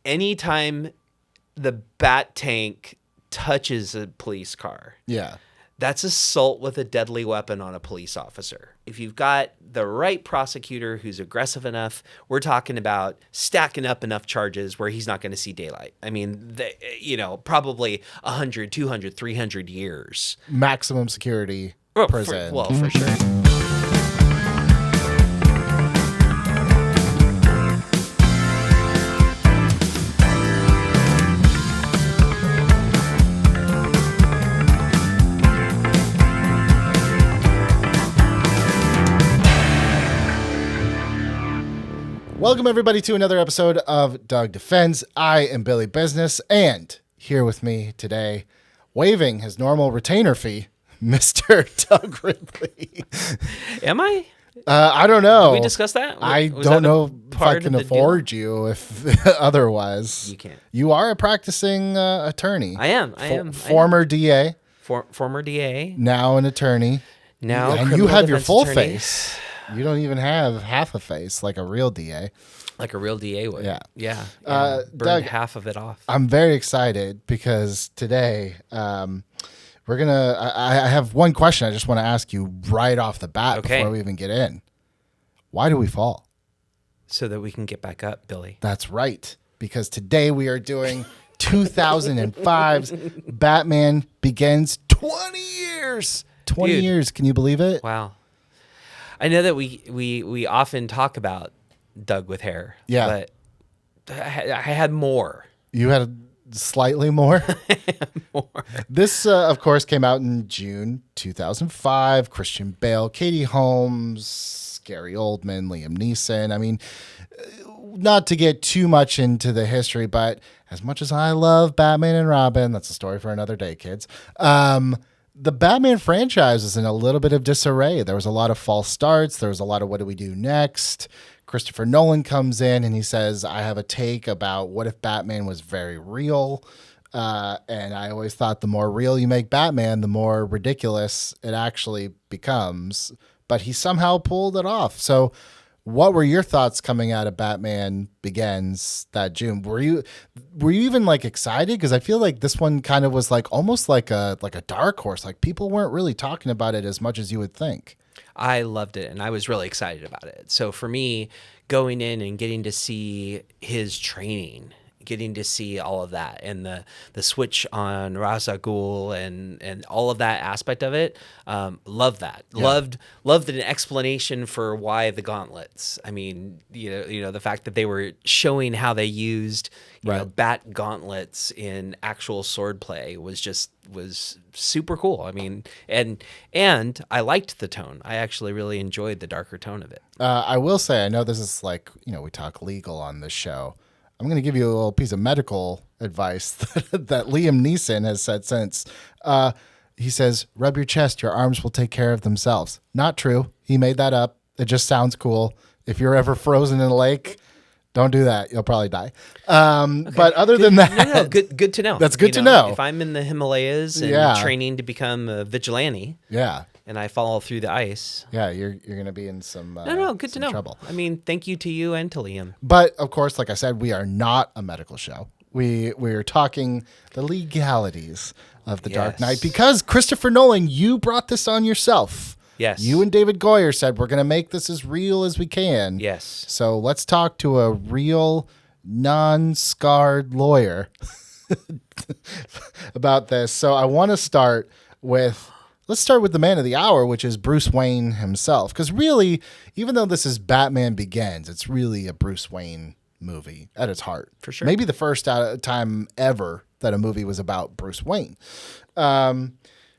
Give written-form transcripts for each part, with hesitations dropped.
anytime the bat tank touches a police car, that's assault with a deadly weapon on a police officer. If you've got the right prosecutor who's aggressive enough, we're talking about stacking up enough charges where he's not going to see daylight. I mean, probably 100, 200, 300 years. Maximum security prison. For sure. Welcome, everybody, to another episode of Doug Defends. I am Billy Business, and here with me today, waiving his normal retainer fee, Mr. Doug Ridley. Am I? I don't know. Did we discuss that? I don't know if I can afford you if otherwise. You can't. You are a practicing attorney. I am. Former DA. Former DA. Now an attorney. Now and you have your full attorney. face. You don't even have half a face like a real DA. Like a real DA would. Yeah. Burned Doug, half of it off. I'm very excited because today we're going to... I have one question I just want to ask you right off the bat before we even get in. Why do we fall? So that we can get back up, Billy. That's right. Because today we are doing 2005's Batman Begins. 20 years! 20 years. Can you believe it? Wow. I know that we often talk about Doug with hair. Yeah. But I had more. You had slightly more? More. This, of course, came out in June 2005. Christian Bale, Katie Holmes, Gary Oldman, Liam Neeson. I mean, not to get too much into the history, but as much as I love Batman and Robin, that's a story for another day, kids. The Batman franchise was in a little bit of disarray. There was a lot of false starts. There was a lot of what do we do next? Christopher Nolan comes in and he says, I have a take about what if Batman was very real. And I always thought the more real you make Batman, the more ridiculous it actually becomes. But he somehow pulled it off. So what were your thoughts coming out of Batman Begins that June? Were you even like excited? Because I feel like this one kind of was like almost like a dark horse. Like people weren't really talking about it as much as you would think. I loved it, and I was really excited about it. So for me, going in and getting to see his training, getting to see all of that, and the switch on Ra's al Ghul and all of that aspect of it, loved that. Yeah. Loved an explanation for why the gauntlets. I mean, you know the fact that they were showing how they used bat gauntlets in actual sword play was super cool. I mean, and I liked the tone. I actually really enjoyed the darker tone of it. I will say, I know this is like, we talk legal on this show. I'm going to give you a little piece of medical advice that Liam Neeson has said since. He says, rub your chest, your arms will take care of themselves. Not true. He made that up. It just sounds cool. If you're ever frozen in a lake, don't do that. You'll probably die. Okay. But other than that... No, good to know. That's good to know. If I'm in the Himalayas and training to become a vigilante... Yeah. And I fall through the ice. Yeah, you're going to be in some good to know. Trouble. I mean, thank you to you and to Liam. But of course, like I said, we are not a medical show. We're talking the legalities of the Dark Knight because Christopher Nolan, you brought this on yourself. Yes. You and David Goyer said we're going to make this as real as we can. Yes. So let's talk to a real non-scarred lawyer about this. So I want to start with... Let's start with the man of the hour, which is Bruce Wayne himself. Because really, even though this is Batman Begins, it's really a Bruce Wayne movie at its heart. For sure. Maybe the first time ever that a movie was about Bruce Wayne.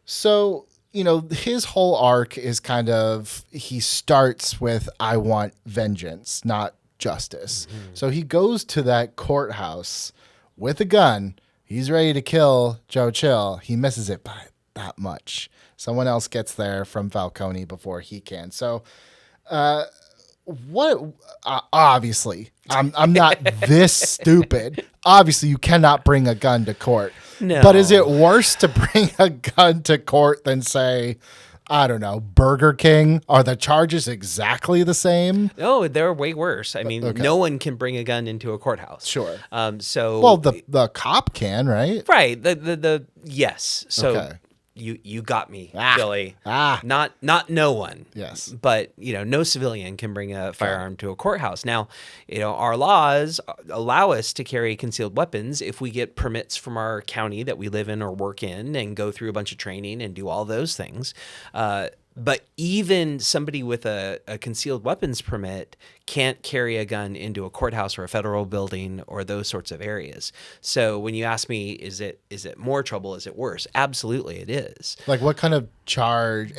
So, his whole arc is kind of, he starts with, I want vengeance, not justice. Mm-hmm. So he goes to that courthouse with a gun. He's ready to kill Joe Chill. He misses it by that much. Someone else gets there from Falcone before he can. So, obviously, I'm not this stupid. Obviously, you cannot bring a gun to court. No. But is it worse to bring a gun to court than say, I don't know, Burger King? Are the charges exactly the same? No, they're way worse. I mean, no one can bring a gun into a courthouse. Sure. So Well, the cop can, right? right. The yes. So Okay. you got me, Ah. Billy. Ah. Not no one. Yes. But no civilian can bring a firearm to a courthouse. Now, our laws allow us to carry concealed weapons if we get permits from our county that we live in or work in and go through a bunch of training and do all those things. But even somebody with a concealed weapons permit can't carry a gun into a courthouse or a federal building or those sorts of areas. So when you ask me, is it more trouble? Is it worse? Absolutely, it is. Like what kind of charge?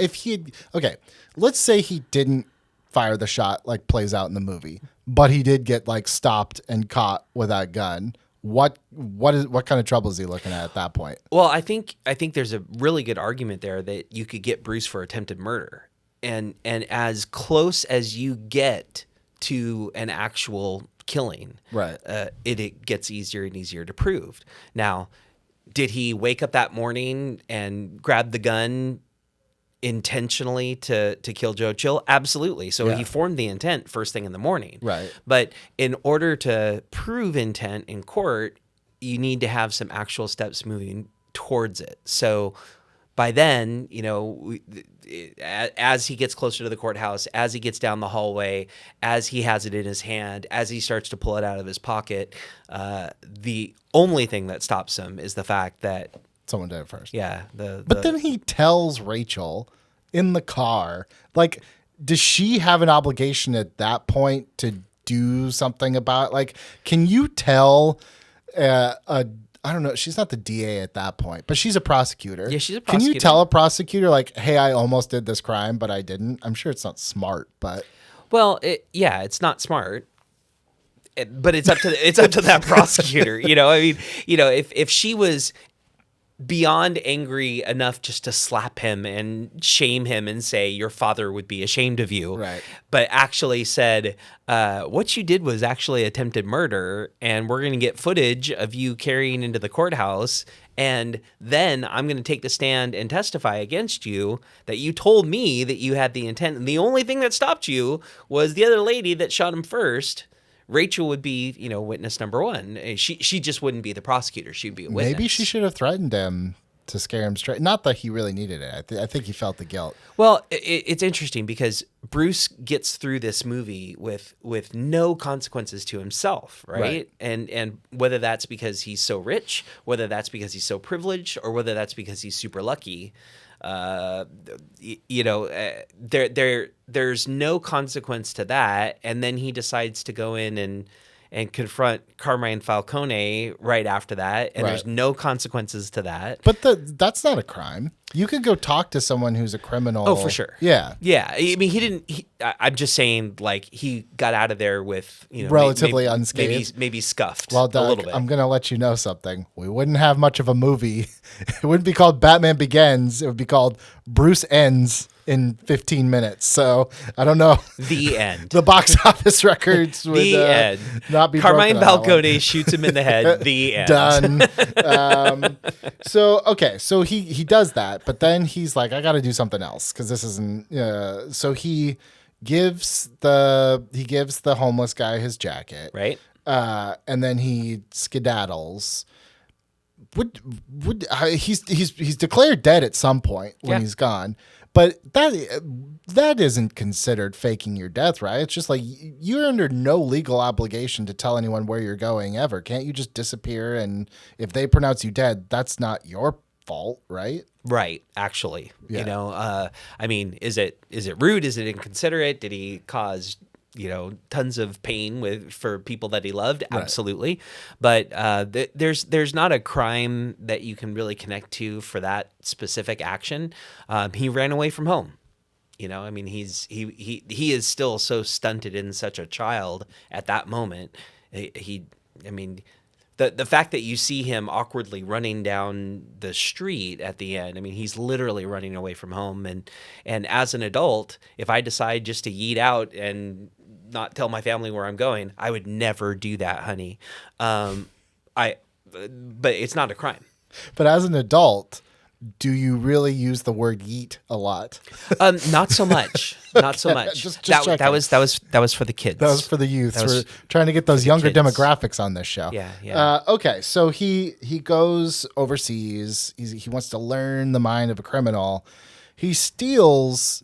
Okay, let's say he didn't fire the shot like plays out in the movie, but he did get like stopped and caught with that gun. What kind of trouble is he looking at that point? Well, I think there's a really good argument there that you could get Bruce for attempted murder, and as close as you get to an actual killing, Right. It gets easier and easier to prove. Now, did he wake up that morning and grab the gun intentionally to kill Joe Chill? Absolutely. So Yeah. he formed the intent first thing in the morning. Right. But in order to prove intent in court, you need to have some actual steps moving towards it. So by then, as he gets closer to the courthouse, as he gets down the hallway, as he has it in his hand, as he starts to pull it out of his pocket, the only thing that stops him is the fact that Someone did it first. yeah, But then he tells Rachel in the car, like, does she have an obligation at that point to do something about, like, can you tell I don't know, she's not the DA at that point, but she's a prosecutor. Yeah, she's a Can you prosecutor. tell a prosecutor, like, hey, I almost did this crime, but I didn't? I'm sure it's not smart, but well, it's not smart. But it's up to that prosecutor. I mean, if she was beyond angry enough just to slap him and shame him and say your father would be ashamed of you, Right. but actually said what you did was actually attempted murder, and we're going to get footage of you carrying into the courthouse, and then I'm going to take the stand and testify against you that you told me that you had the intent, and the only thing that stopped you was the other lady that shot him first. Rachel would be, witness number one. She just wouldn't be the prosecutor. She'd be a witness. maybe she should have threatened him to scare him straight. Not that he really needed it. I think he felt the guilt. Well, it's interesting because Bruce gets through this movie with no consequences to himself, right? And whether that's because he's so rich, whether that's because he's so privileged, or whether that's because he's super lucky, there's no consequence to that. And then he decides to go in and confront Carmine Falcone right after that, and there's no consequences to that. But that's not a crime. You could go talk to someone who's a criminal. Oh, for sure. Yeah. Yeah. I mean, he didn't. I'm just saying, like, he got out of there with Relatively unscathed. maybe scuffed. Well, a Doug, little bit. I'm going to let you know something. We wouldn't have much of a movie. It wouldn't be called Batman Begins. It would be called Bruce Ends in 15 minutes. So I don't know. The end. The box office records would The end. not be Carmine broken on that one. Falcone shoots him in the head. The end. Done. So he does that, but then he's like, I got to do something else because this isn't. So he gives the homeless guy his jacket, Right. and then he skedaddles. He's declared dead at some point when he's gone, but that isn't considered faking your death, right? It's just like you're under no legal obligation to tell anyone where you're going ever. Can't you just disappear? And if they pronounce you dead, that's not your fault, right? Right. Actually, Yeah. I mean, is it rude? Is it inconsiderate? Did he cause tons of pain for people that he loved? Absolutely. But there's not a crime that you can really connect to for that specific action. He ran away from home. I mean, he is still so stunted and such a child at that moment. The fact that you see him awkwardly running down the street at the end, I mean, he's literally running away from home. And as an adult, if I decide just to yeet out and not tell my family where I'm going, I would never do that, honey. But it's not a crime. But as an adult, do you really use the word yeet a lot? Not so much. Not so much. Just that checking. was for the kids. That was for the youth. That was We're trying to get those younger kids. demographics on this show. Yeah. Okay, so he goes overseas. He wants to learn the mind of a criminal. He steals,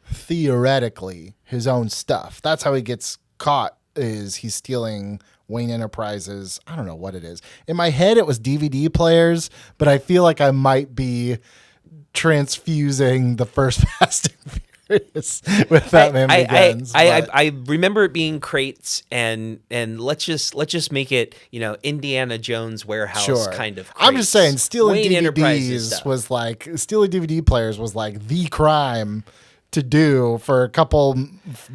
theoretically, his own stuff. That's how he gets caught, is he's stealing Wayne Enterprises. I don't know what it is. In my head, it was DVD players, but I feel like I might be transfusing the first Fast and Furious with Batman Begins. I remember it being crates, and let's just make it, Indiana Jones warehouse kind of crates. I'm just saying, stealing Wayne Enterprises DVDs stuff. was like, stealing DVD players was like the crime to do for a couple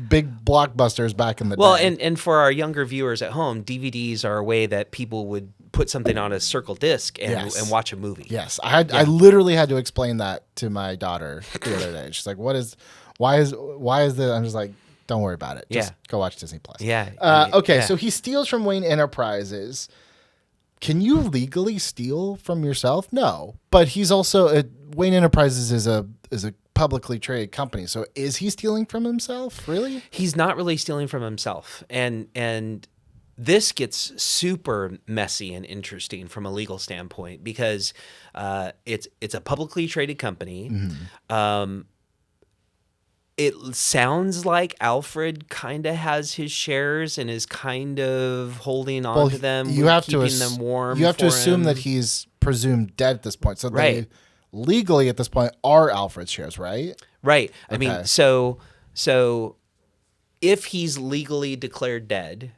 big blockbusters back in the day. And for our younger viewers at home, DVDs are a way that people would put something on a circle disc and watch a movie. Yes, I literally had to explain that to my daughter the other day. She's like, why is this? I'm just like, don't worry about it. Just go watch Disney Plus. Okay, so he steals from Wayne Enterprises. Can you legally steal from yourself? No, but he's also Wayne Enterprises is a publicly traded company. So is he stealing from himself? Really? He's not really stealing from himself, and this gets super messy and interesting from a legal standpoint because it's a publicly traded company. Mm-hmm. It sounds like Alfred kind of has his shares and is kind of holding on to them, keeping them warm. You have to assume that he's presumed dead at this point. So they legally at this point are Alfred's shares, right? Right. Okay. I mean, so if he's legally declared dead,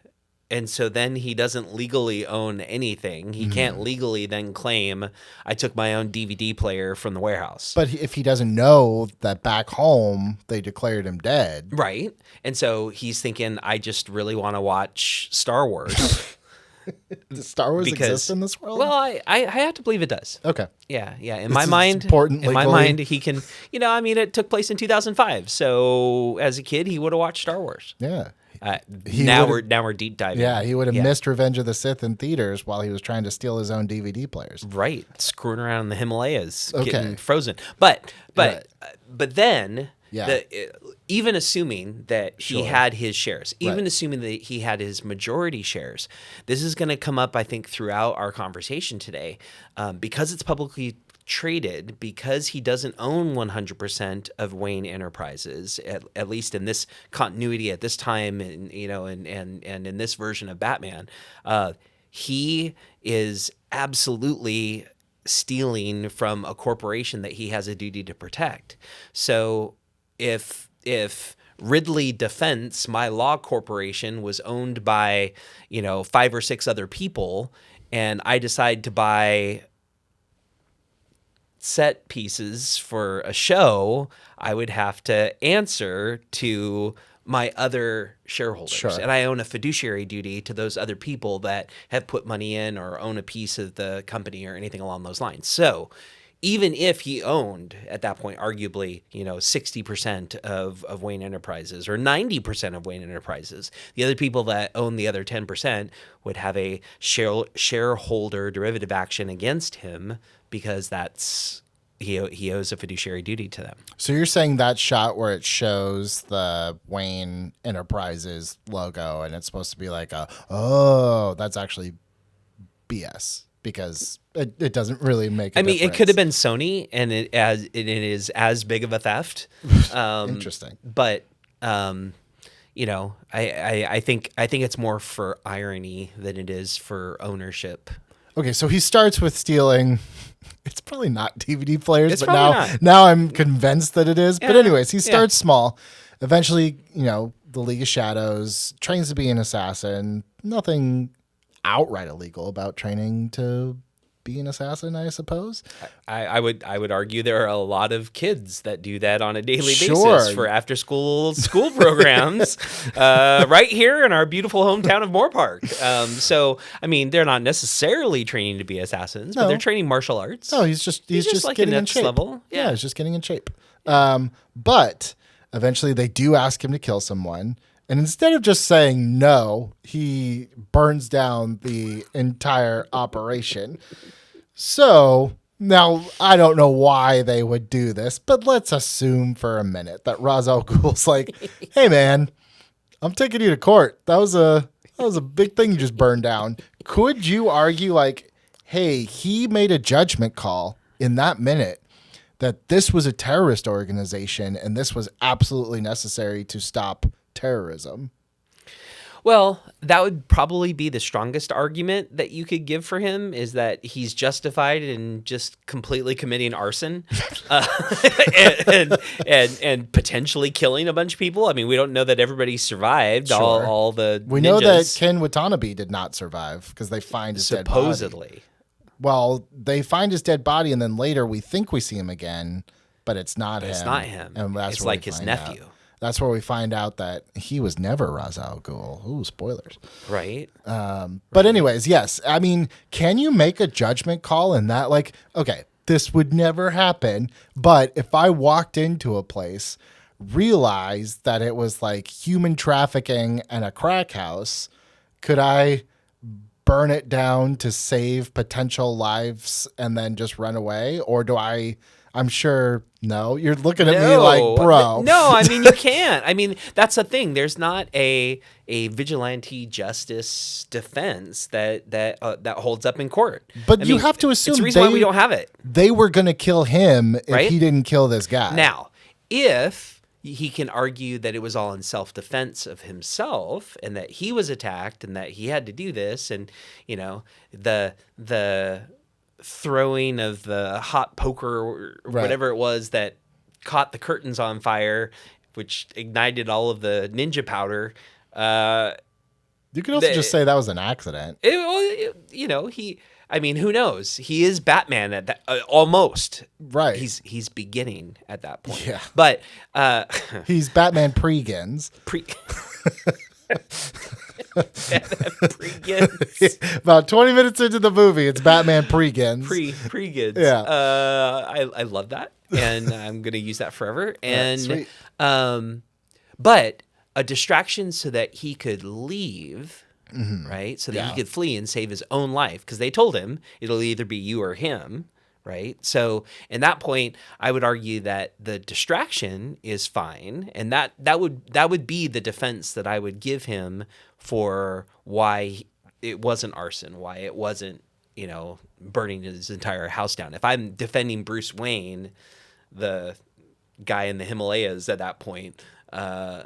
and so then he doesn't legally own anything, he can't legally then claim, I took my own DVD player from the warehouse. But if he doesn't know that back home they declared him dead. Right. And so he's thinking, I just really want to watch Star Wars. Does Star Wars exist in this world? Well, I have to believe it does. Okay. Yeah. In This my is mind, important legally. he can, it took place in 2005. So as a kid, he would have watched Star Wars. Yeah. Now we're deep diving. Yeah, he would have missed Revenge of the Sith in theaters while he was trying to steal his own DVD players. Right, screwing around in the Himalayas, getting frozen. But then, even assuming that he had his shares, even assuming that he had his majority shares, this is going to come up, I think, throughout our conversation today, because it's publicly traded, because he doesn't own 100% of Wayne Enterprises, at least in this continuity at this time, and in this version of Batman, he is absolutely stealing from a corporation that he has a duty to protect. So if Ridley Defense, my law corporation, was owned by 5 or 6 other people, and I decide to buy set pieces for a show, I would have to answer to my other shareholders. Sure. And I own a fiduciary duty to those other people that have put money in or own a piece of the company or anything along those lines. So even if he owned, at that point, arguably, 60% of Wayne Enterprises or 90% of Wayne Enterprises, the other people that own the other 10% would have a shareholder derivative action against him, because he owes a fiduciary duty to them. So you're saying that shot where it shows the Wayne Enterprises logo and it's supposed to be like that's actually BS, because it doesn't really make a difference. It could have been Sony, and it is as big of a theft. Interesting. But I think it's more for irony than it is for ownership. Okay, so he starts with stealing. It's probably not DVD players, It's but probably now I'm convinced that it is. Yeah. But anyways, he starts small. Eventually, the League of Shadows, trains to be an assassin. Nothing outright illegal about training to be an assassin, I suppose. I would argue there are a lot of kids that do that on a daily Sure. basis for after school programs right here in our beautiful hometown of Moore Park. So they're not necessarily training to be assassins, but they're training martial arts. No, he's just like getting a in next shape. level. Yeah, he's just getting in shape. But eventually they do ask him to kill someone. And instead of just saying no, he burns down the entire operation. So Now, I don't know why they would do this, but let's assume for a minute that Ra's al Ghul's like, hey, man, I'm taking you to court. That was a big thing you just burned down. Could you argue like, hey, he made a judgment call in that minute that this was a terrorist organization and this was absolutely necessary to stop terrorism? Well, that would probably be the strongest argument that you could give for him, is that he's justified in just completely committing arson and potentially killing a bunch of people. I mean, we don't know that everybody survived. Sure. All the We ninjas, know that Ken Watanabe did not survive because they find his dead body. supposedly. Well, they find his dead body, and then later we think we see him again, but it's not him. It's not him. And that's It's where we like his find nephew. out. That's where we find out that he was never Ra's al Ghul. Ooh, spoilers. Right. But anyways, yes. I mean, can you make a judgment call in that? Like, okay, this would never happen, but if I walked into a place, realized that it was like human trafficking and a crack house, could I burn it down to save potential lives and then just run away? Or do I'm sure, no. You're looking at me like, bro. No, I mean, you can't. I mean, that's the thing. There's not a vigilante justice defense that holds up in court. But I you mean, have to assume it's the reason why we don't have it. They were going to kill him if Right? he didn't kill this guy. Now, if he can argue that it was all in self-defense of himself and that he was attacked and that he had to do this, and, you know, the throwing of the hot poker or whatever it was that caught the curtains on fire, which ignited all of the ninja powder. You could also just say that was an accident. I mean, who knows? He is Batman at that, almost. Right. He's beginning at that point. Yeah. But He's Batman pre-Gins. Batman pre-Gins. About 20 minutes into the movie, it's Batman pre-Gins. Pre-Gins. Yeah. I love that, and I'm gonna use that forever. And sweet. But a distraction so that he could leave, right? So that he could flee and save his own life, because they told him it'll either be you or him. Right. So in that point, I would argue that the distraction is fine. And that would be the defense that I would give him for why it wasn't arson, why it wasn't, burning his entire house down. If I'm defending Bruce Wayne, the guy in the Himalayas at that point, that's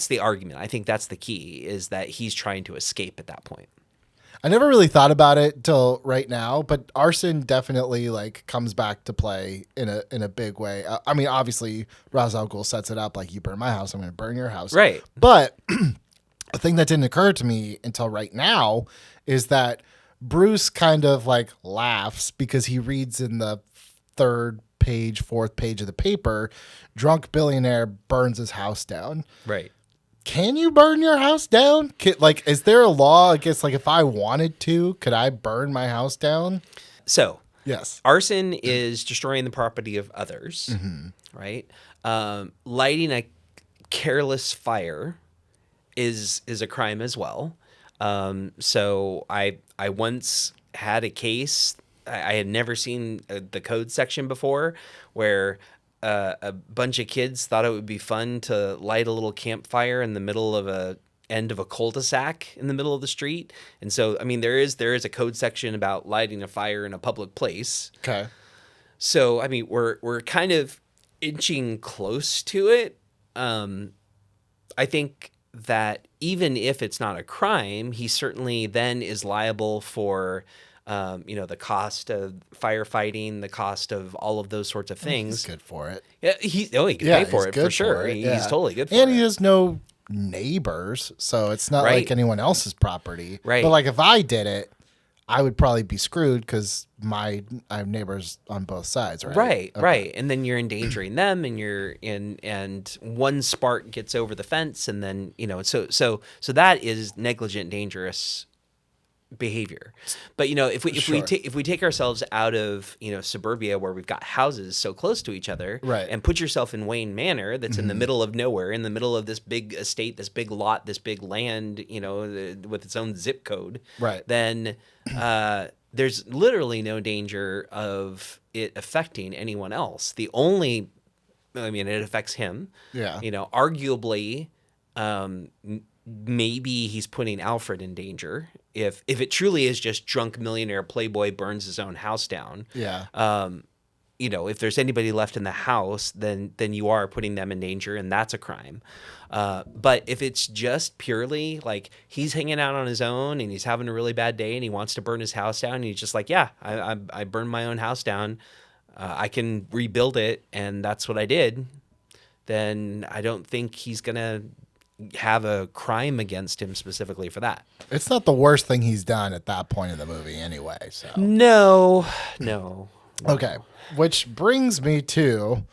the argument. I think that's the key, is that he's trying to escape at that point. I never really thought about it till right now, but arson definitely comes back to play in a big way. I mean, obviously, Ra's al Ghul sets it up like, you burn my house, I'm going to burn your house. Right. But a thing that didn't occur to me until right now is that Bruce kind of laughs because he reads in the fourth page of the paper, drunk billionaire burns his house down. Right. Can you burn your house down? Is there a law against, if I wanted to, could I burn my house down? So, yes. Arson is destroying the property of others, right? Lighting a careless fire is a crime as well. So I once had a case, I had never seen the code section before, where a bunch of kids thought it would be fun to light a little campfire in the middle of a end of a cul-de-sac in the middle of the street. And so, I mean, there is a code section about lighting a fire in a public place. Okay. So, I mean, we're kind of inching close to it. I think that even if it's not a crime, he certainly then is liable for the cost of firefighting, the cost of all of those sorts of things. He's good for it. Yeah, he can pay for it for sure. He's totally good for it. And he has no neighbors, so it's not like anyone else's property. Right. But if I did it, I would probably be screwed because I have neighbors on both sides, right? Right, Okay. right. And then you're endangering them, and and one spark gets over the fence, and then so that is negligent, dangerous behavior. But if we take ourselves out of suburbia, where we've got houses so close to each other, right, and put yourself in Wayne Manor, that's in the middle of nowhere, in the middle of this big estate, this big lot, this big land, with its own zip code, right, then there's literally no danger of it affecting anyone else. It affects him. Yeah. Arguably, maybe he's putting Alfred in danger if it truly is just drunk millionaire playboy burns his own house down. Yeah. If there's anybody left in the house, then you are putting them in danger, and that's a crime. But if it's just purely like he's hanging out on his own and he's having a really bad day and he wants to burn his house down, and he's just like, yeah, I burned my own house down. I can rebuild it, and that's what I did. Then I don't think he's going to have a crime against him specifically for that. It's not the worst thing he's done at that point in the movie anyway. So No. Okay. Which brings me to,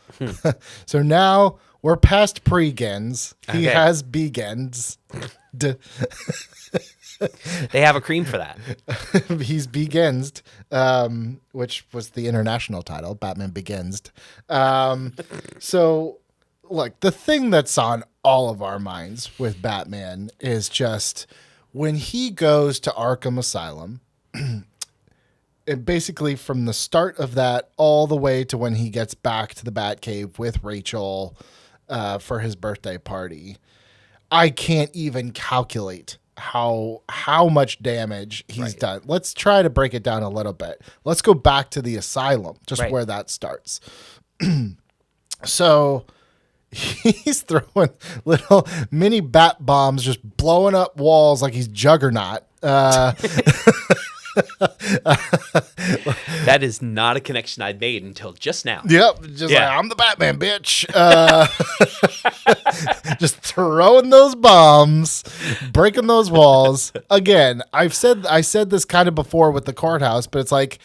so now we're past pre-gens. He Okay. has begins. They have a cream for that. He's begins, which was the international title, Batman Begins. So, look, the thing that's on all of our minds with Batman is just when he goes to Arkham Asylum, and basically from the start of that all the way to when he gets back to the Batcave with Rachel for his birthday party, I can't even calculate how much damage he's done. Let's try to break it down a little bit. Let's go back to the asylum, just where that starts. So he's throwing little mini bat bombs, just blowing up walls like he's Juggernaut. That is not a connection I made until just now. Yep, just like, I'm the Batman, bitch. Just throwing those bombs, breaking those walls. Again, I said this kind of before with the courthouse, but it's like,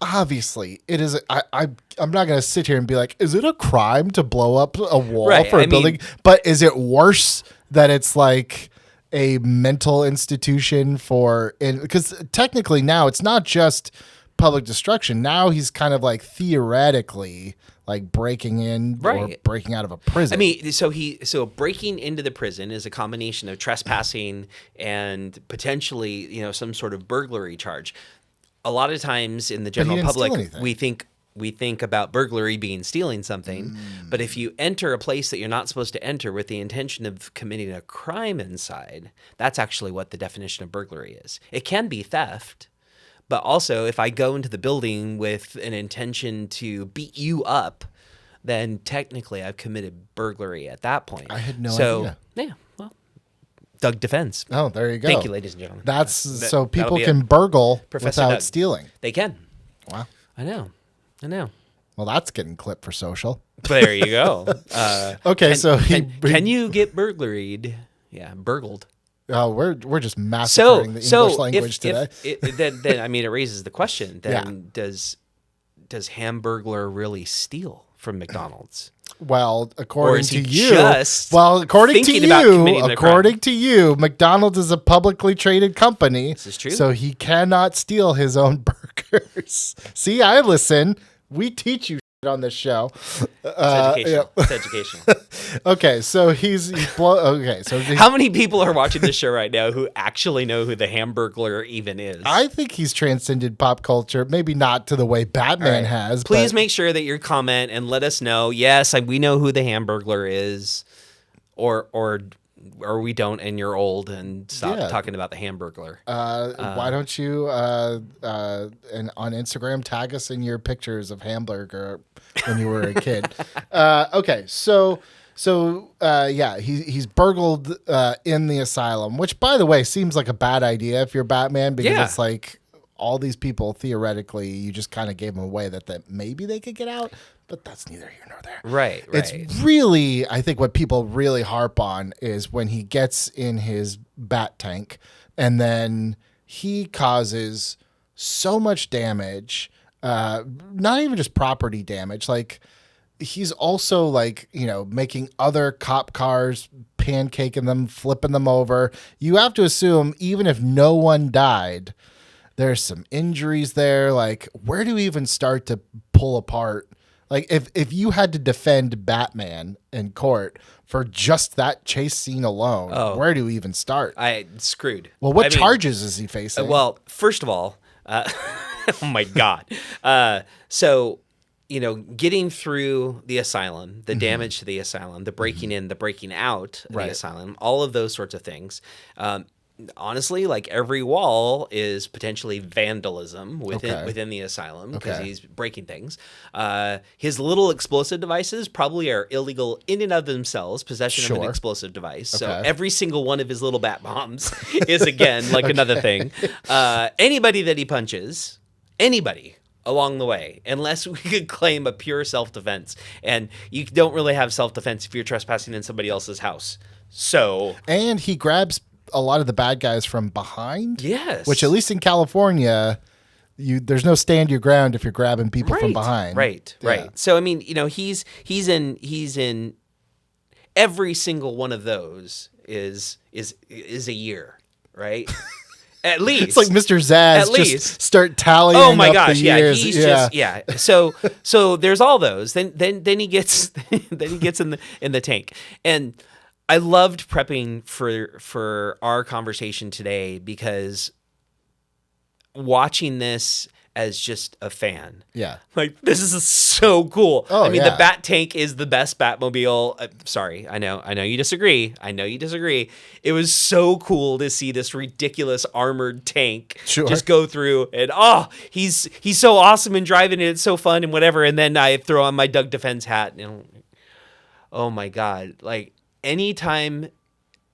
obviously, it is. I'm not going to sit here and be like, is it a crime to blow up a wall for a building? But is it worse that it's like a mental institution because technically now it's not just public destruction. Now he's kind of like theoretically like breaking in or breaking out of a prison. So breaking into the prison is a combination of trespassing and potentially, some sort of burglary charge. A lot of times in the general public, we think about burglary being stealing something, but if you enter a place that you're not supposed to enter with the intention of committing a crime inside, that's actually what the definition of burglary is. It can be theft, but also if I go into the building with an intention to beat you up, then technically I've committed burglary at that point. I had no idea. Yeah, well, Doug defends. Oh, there you go. Thank you, ladies and gentlemen. So people can burgle without Doug. stealing. They can. Wow. I know. Well, that's getting clipped for social. There you go. Okay, can you get burglaried? Yeah, burgled. Oh, we're just massacring the English language today. Then it raises the question. Then does Hamburglar really steal from McDonald's? Well, according to you, McDonald's is a publicly traded company. This is true. So he cannot steal his own burgers. See, I listen. We teach you shit on this show. It's educational. Okay, so how many people are watching this show right now who actually know who the Hamburglar even is? I think he's transcended pop culture, maybe not to the way Batman has. Please make sure that you comment and let us know. Yes, we know who the Hamburglar is, or we don't, and you're old and stop talking about the Hamburglar. Why don't you and on Instagram tag us in your pictures of Hamburger when you were a kid? Okay, so he's burgled in the asylum, which, by the way, seems like a bad idea if you're Batman, because it's like all these people, theoretically, you just kind of gave them away that maybe they could get out, but that's neither here nor there. Right. It's really, I think what people really harp on is when he gets in his bat tank and then he causes so much damage, not even just property damage, like he's also like, making other cop cars, pancaking them, flipping them over. You have to assume even if no one died, there's some injuries there. Like, where do we even start to pull apart? Like, if you had to defend Batman in court for just that chase scene alone, where do we even start? Screwed. Well, what charges is he facing? Well, first of all, Oh my God. So, getting through the asylum, the damage to the asylum, the breaking in, the breaking out of the asylum, all of those sorts of things. Honestly, like every wall is potentially vandalism within the asylum because he's breaking things. His little explosive devices probably are illegal in and of themselves, possession of an explosive device. So every single one of his little bat bombs is, again, like another thing. Anybody that he punches, anybody along the way, unless we could claim a pure self-defense. And you don't really have self-defense if you're trespassing in somebody else's house. So... And he grabs a lot of the bad guys from behind. Yes. Which, at least in California, there's no stand your ground if you're grabbing people from behind. Right. So I mean, he's in every single one of those is a year, right? At least it's like Mr. Zaz. At least start tallying. Oh my up gosh! the Yeah, years. he's just So there's all those. Then he gets in the tank. And I loved prepping for our conversation today because watching this as just a fan. Yeah. Like, this is so cool. Oh, I mean, the Bat Tank is the best Batmobile. Sorry, I know you disagree. It was so cool to see this ridiculous armored tank just go through, and he's so awesome in driving it. It's so fun and whatever. And then I throw on my Doug Defense hat, and oh my God, like anytime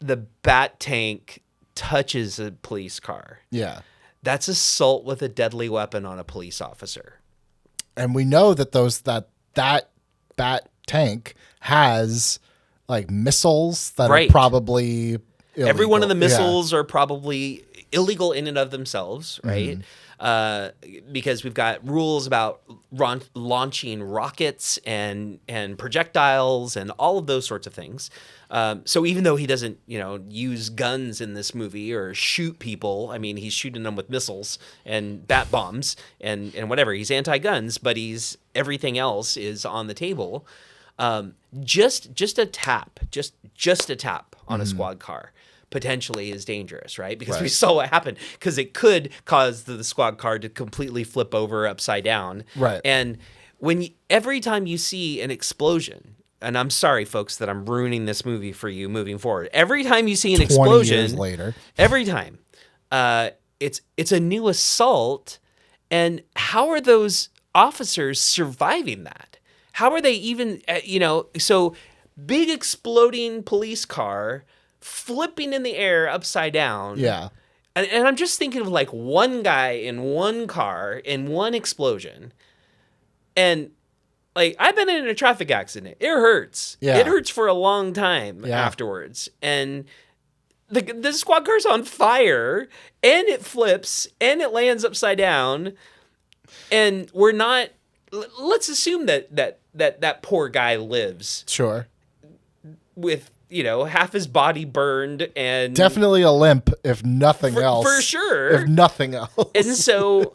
the Bat Tank touches a police car. Yeah. That's assault with a deadly weapon on a police officer. And we know that that Bat Tank has like missiles that are probably illegal. Every one of the missiles are probably illegal in and of themselves, right? Because we've got rules about launching rockets and projectiles and all of those sorts of things. So even though he doesn't, use guns in this movie or shoot people, I mean, he's shooting them with missiles and bat bombs and whatever. He's anti-guns, but everything else is on the table. Just a tap on a squad car potentially is dangerous, right? Because we saw what happened, because it could cause the squad car to completely flip over upside down. Right. And every time you see an explosion, and I'm sorry, folks, that I'm ruining this movie for you moving forward. Every time you see an explosion, years later, every time, it's a new assault. And how are those officers surviving that? How are they even, so big exploding police car flipping in the air upside down. Yeah. And I'm just thinking of like one guy in one car in one explosion. And like, I've been in a traffic accident. It hurts. Yeah. It hurts for a long time afterwards. And the squad car's on fire, and it flips, and it lands upside down. And we're not, let's assume that poor guy lives. Sure. With, half his body burned and definitely a limp, if nothing else. For sure. If nothing else. And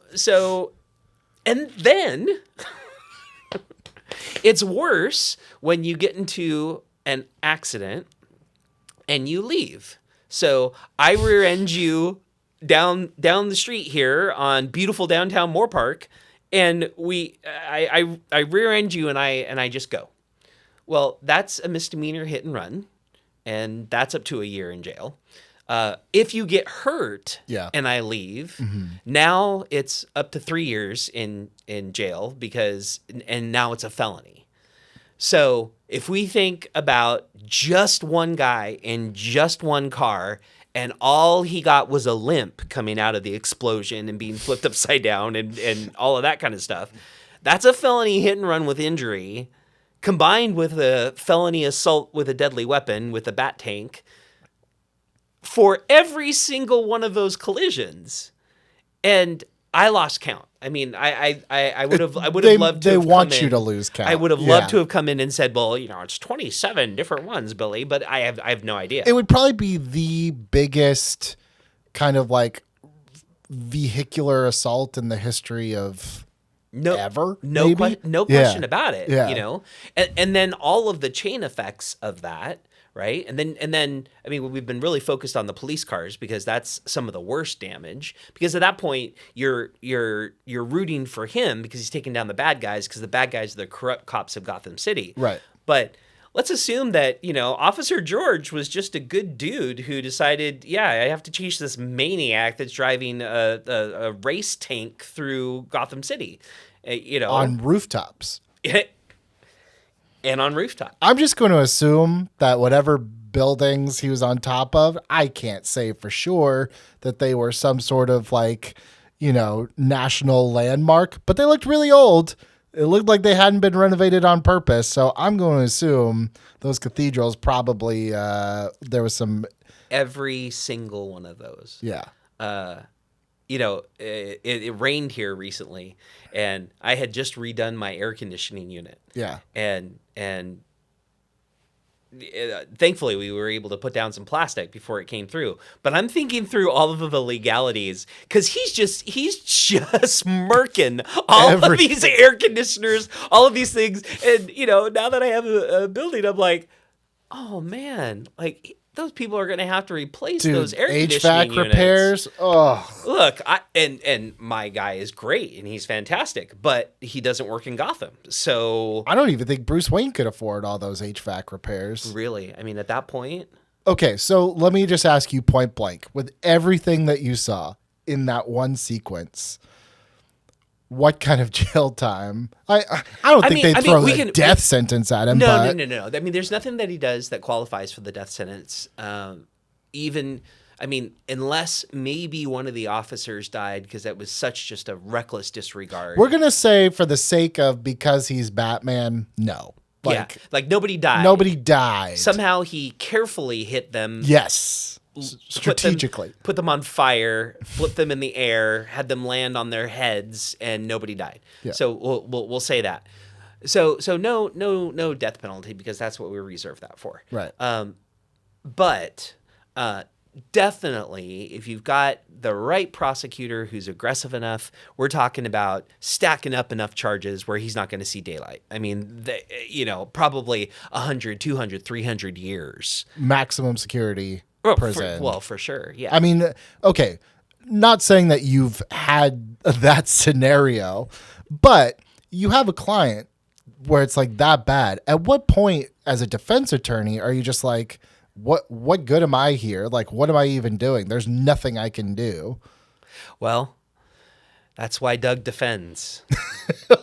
and then it's worse when you get into an accident and you leave. So I rear end you down the street here on beautiful downtown Moore Park, and I rear end you and I just go. Well, that's a misdemeanor hit and run, and that's up to a year in jail. If you get hurt and I leave, now it's up to 3 years in jail and now it's a felony. So if we think about just one guy in just one car, and all he got was a limp coming out of the explosion and being flipped upside down and all of that kind of stuff, that's a felony hit and run with injury, combined with a felony assault with a deadly weapon with a Bat Tank for every single one of those collisions. And I lost count. I mean, I would have loved to. They want you to lose count. I would have loved to have come in and said, well, it's 27 different ones, Billy, but I have no idea. It would probably be the biggest kind of like vehicular assault in the history of ever. No question about it. And then all of the chain effects of that, right? And then I mean, we've been really focused on the police cars because that's some of the worst damage. Because at that point, you're rooting for him because he's taking down the bad guys, because the bad guys are the corrupt cops of Gotham City. Right. But let's assume that, Officer George was just a good dude who decided, yeah, I have to chase this maniac that's driving a race tank through Gotham City, On rooftops. And on rooftop. I'm just going to assume that whatever buildings he was on top of, I can't say for sure that they were some sort of national landmark, but they looked really old. It looked like they hadn't been renovated on purpose. So I'm going to assume those cathedrals probably, there was some. Every single one of those. Yeah. It rained here recently, and I had just redone my air conditioning unit. Yeah. And thankfully we were able to put down some plastic before it came through. But I'm thinking through all of the legalities, because he's just murking all of these air conditioners, all of these things. And, now that I have a building, I'm like, oh man, like, those people are going to have to replace those air conditioning HVAC units. repairs. Oh, look, and my guy is great and he's fantastic, but he doesn't work in Gotham. So I don't even think Bruce Wayne could afford all those HVAC repairs. Really? I mean, at that point. Okay, so let me just ask you point blank, with everything that you saw in that one sequence, what kind of jail time? I don't think they'd throw a death sentence at him. No. I mean, there's nothing that he does that qualifies for the death sentence. Unless maybe one of the officers died, because that was such just a reckless disregard. We're going to say, for the sake of, because he's Batman, no. Like nobody died. Nobody died. Somehow he carefully hit them. Yes. Strategically. Put them on fire, flipped them in the air, had them land on their heads, and nobody died. Yeah. So we'll say that. So no death penalty, because that's what we reserve that for. Right. But definitely, if you've got the right prosecutor who's aggressive enough, we're talking about stacking up enough charges where he's not going to see daylight. I mean, probably 100, 200, 300 years. Maximum security. Prison. For sure, yeah. I mean, okay, not saying that you've had that scenario, but you have a client where it's like that bad. At what point, as a defense attorney, are you just like, what good am I here? Like, what am I even doing? There's nothing I can do. Well, that's why Doug defends.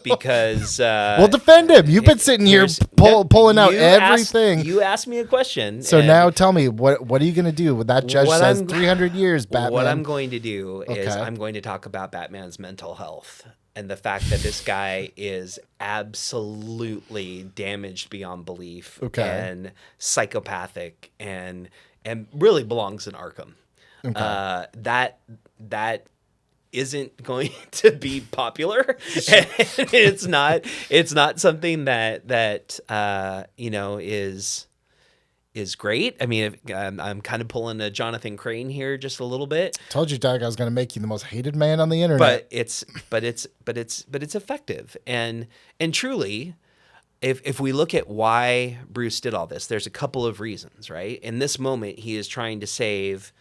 Because well, defend him. You've been sitting here pulling out everything. You asked me a question. So now tell me, what are you going to do when that judge says 300 years, Batman? What I'm going to do is I'm going to talk about Batman's mental health and the fact that this guy is absolutely damaged beyond belief and psychopathic and really belongs in Arkham. That isn't going to be popular. It's not something that is great. I mean, I'm kind of pulling a Jonathan Crane here just a little bit. Told you, Doug, I was going to make you the most hated man on the internet. But it's effective. And truly, if we look at why Bruce did all this, there's a couple of reasons, right? In this moment, he is trying to save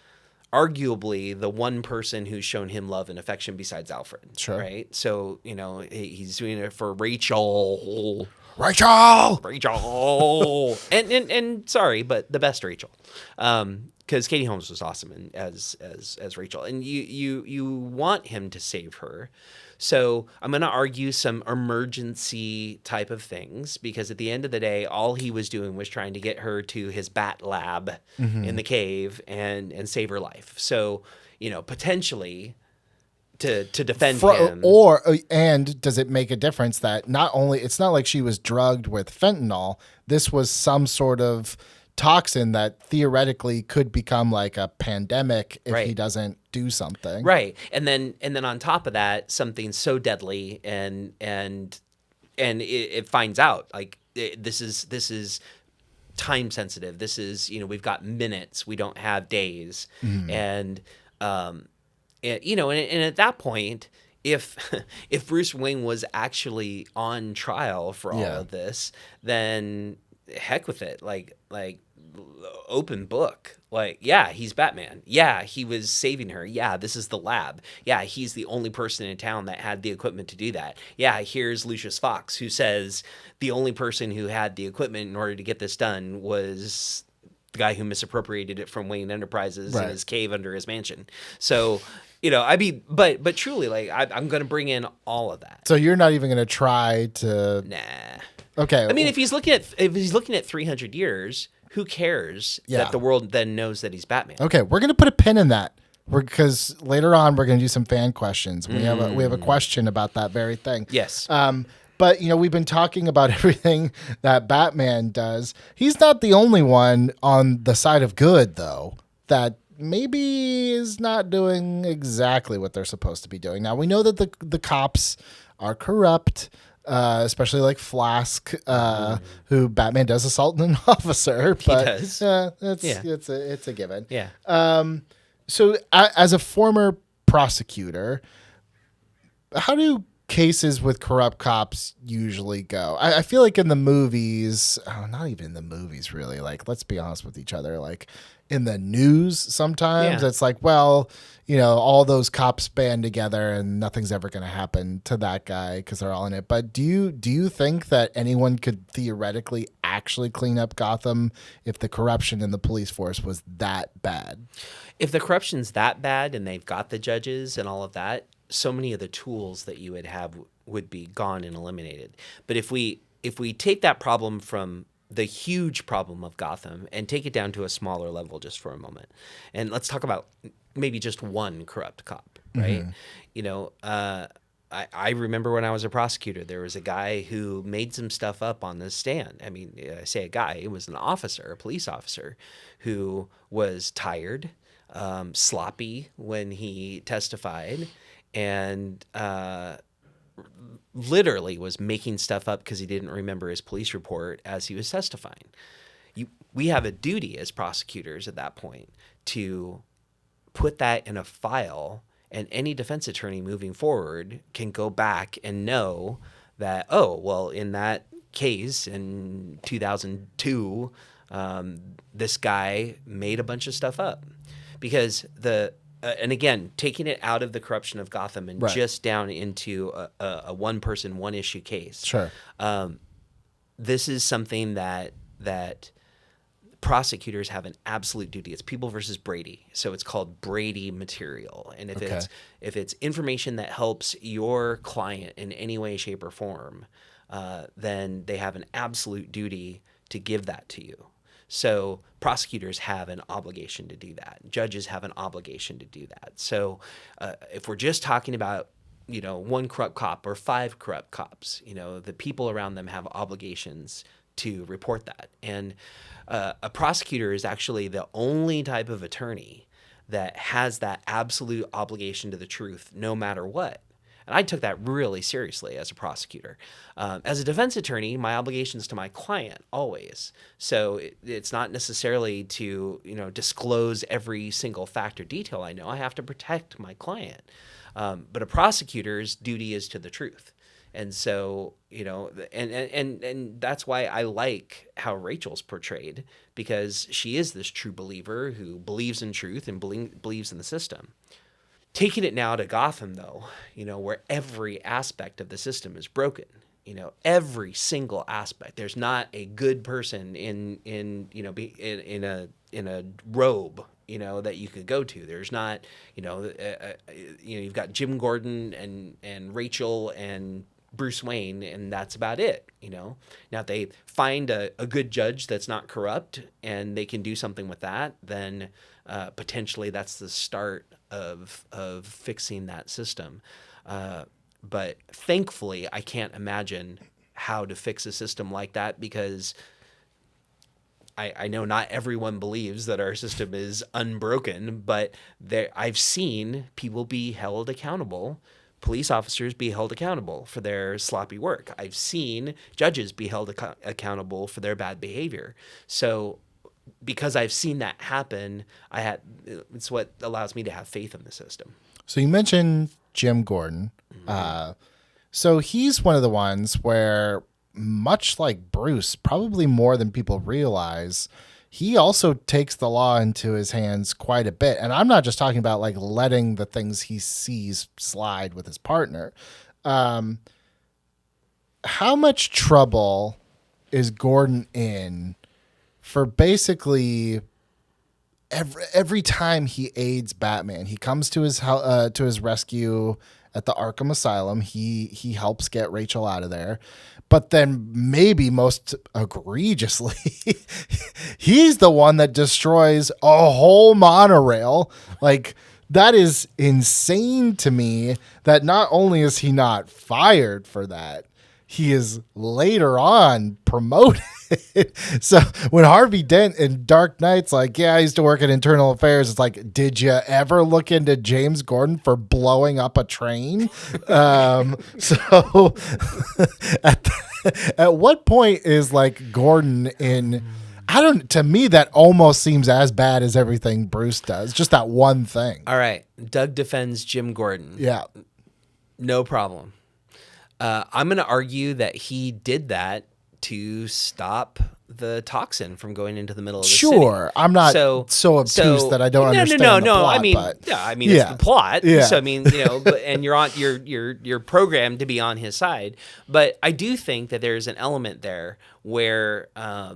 arguably the one person who's shown him love and affection besides Alfred. Sure. Right? So, he's doing it for Rachel. And sorry, but the best Rachel. Because Katie Holmes was awesome as Rachel. And you want him to save her. So I'm going to argue some emergency type of things, because at the end of the day, all he was doing was trying to get her to his bat lab in the cave and save her life. So, potentially to defend him. And does it make a difference that it's not like she was drugged with fentanyl. This was some sort of toxin that theoretically could become like a pandemic if he doesn't do something. Right. And then on top of that, something so deadly and it finds out, like, this is time sensitive. This is, we've got minutes, we don't have days. And at that point, if Bruce Wayne was actually on trial for all of this, then heck with it. Like open book. Like, yeah, he's Batman. Yeah, he was saving her. Yeah, this is the lab. Yeah, he's the only person in town that had the equipment to do that. Yeah, here's Lucius Fox, who says the only person who had the equipment in order to get this done was the guy who misappropriated it from Wayne Enterprises in his cave under his mansion. So, I mean, but truly, like, I'm going to bring in all of that. So you're not even going to try to... Nah. Okay. I mean, if he's looking at 300 years, who cares that the world then knows that he's Batman? Okay, we're gonna put a pin in that because later on we're gonna do some fan questions. We have a question about that very thing. Yes. But we've been talking about everything that Batman does. He's not the only one on the side of good, though, that maybe is not doing exactly what they're supposed to be doing. Now we know that the cops are corrupt. Especially like Flask, who Batman does assault an officer. But, he does. It's a given. Yeah. So as a former prosecutor, how do cases with corrupt cops usually go? I feel like in the movies, not even in the movies really, like let's be honest with each other, like in the news sometimes it's like, well, all those cops band together and nothing's ever going to happen to that guy because they're all in it. But do you think that anyone could theoretically actually clean up Gotham if the corruption in the police force was that bad? If the corruption's that bad and they've got the judges and all of that, so many of the tools that you would have would be gone and eliminated. But if we take that problem from the huge problem of Gotham and take it down to a smaller level just for a moment, and let's talk about maybe just one corrupt cop, right? I remember when I was a prosecutor, there was a guy who made some stuff up on the stand. I mean, I say a guy, it was an officer, a police officer, who was tired, sloppy when he testified, and literally was making stuff up because he didn't remember his police report as he was testifying. We have a duty as prosecutors at that point to put that in a file, and any defense attorney moving forward can go back and know that, oh, well, in that case in 2002, this guy made a bunch of stuff up. Because and again, taking it out of the corruption of Gotham and just down into a one-person, one-issue case. Sure. This is something that prosecutors have an absolute duty. It's People versus Brady, so it's called Brady material. And if it's information that helps your client in any way, shape, or form, then they have an absolute duty to give that to you. So prosecutors have an obligation to do that. Judges have an obligation to do that. So if we're just talking about, one corrupt cop or 5 corrupt cops, the people around them have obligations to report that. And a prosecutor is actually the only type of attorney that has that absolute obligation to the truth no matter what. And I took that really seriously as a prosecutor. As a defense attorney, my obligation is to my client always. So it's not necessarily to disclose every single fact or detail I know. I have to protect my client. But a prosecutor's duty is to the truth. And so, and that's why I like how Rachel's portrayed, because she is this true believer who believes in truth and believes in the system. Taking it now to Gotham, though, where every aspect of the system is broken, every single aspect. There's not a good person in a robe, that you could go to. There's not, you've got Jim Gordon and Rachel and Bruce Wayne, and that's about it. Now if they find a good judge that's not corrupt and they can do something with that, then potentially that's the start of fixing that system. But thankfully, I can't imagine how to fix a system like that, because I know not everyone believes that our system is unbroken, but I've seen people be held accountable, police officers be held accountable for their sloppy work. I've seen judges be held accountable for their bad behavior. So because I've seen that happen, it's what allows me to have faith in the system. So you mentioned Jim Gordon. Mm-hmm. So he's one of the ones where, much like Bruce, probably more than people realize, he also takes the law into his hands quite a bit. And I'm not just talking about like letting the things he sees slide with his partner. How much trouble is Gordon in for basically every time he aids Batman? He comes to his rescue at the Arkham Asylum. He helps get Rachel out of there. But then maybe most egregiously, he's the one that destroys a whole monorail. Like, that is insane to me that not only is he not fired for that, he is later on promoted. So when Harvey Dent in Dark Knight's like, yeah, I used to work in internal affairs, it's like, did you ever look into James Gordon for blowing up a train? So at what point is like Gordon in, to me, that almost seems as bad as everything Bruce does. Just that one thing. All right. Doug defends Jim Gordon. Yeah. No problem. I'm going to argue that he did that to stop the toxin from going into the middle of the city. Sure, I'm not so obtuse that I don't understand. No. Plot, I mean, it's the plot. Yeah. So I mean, and you're programmed to be on his side. But I do think that there's an element there where the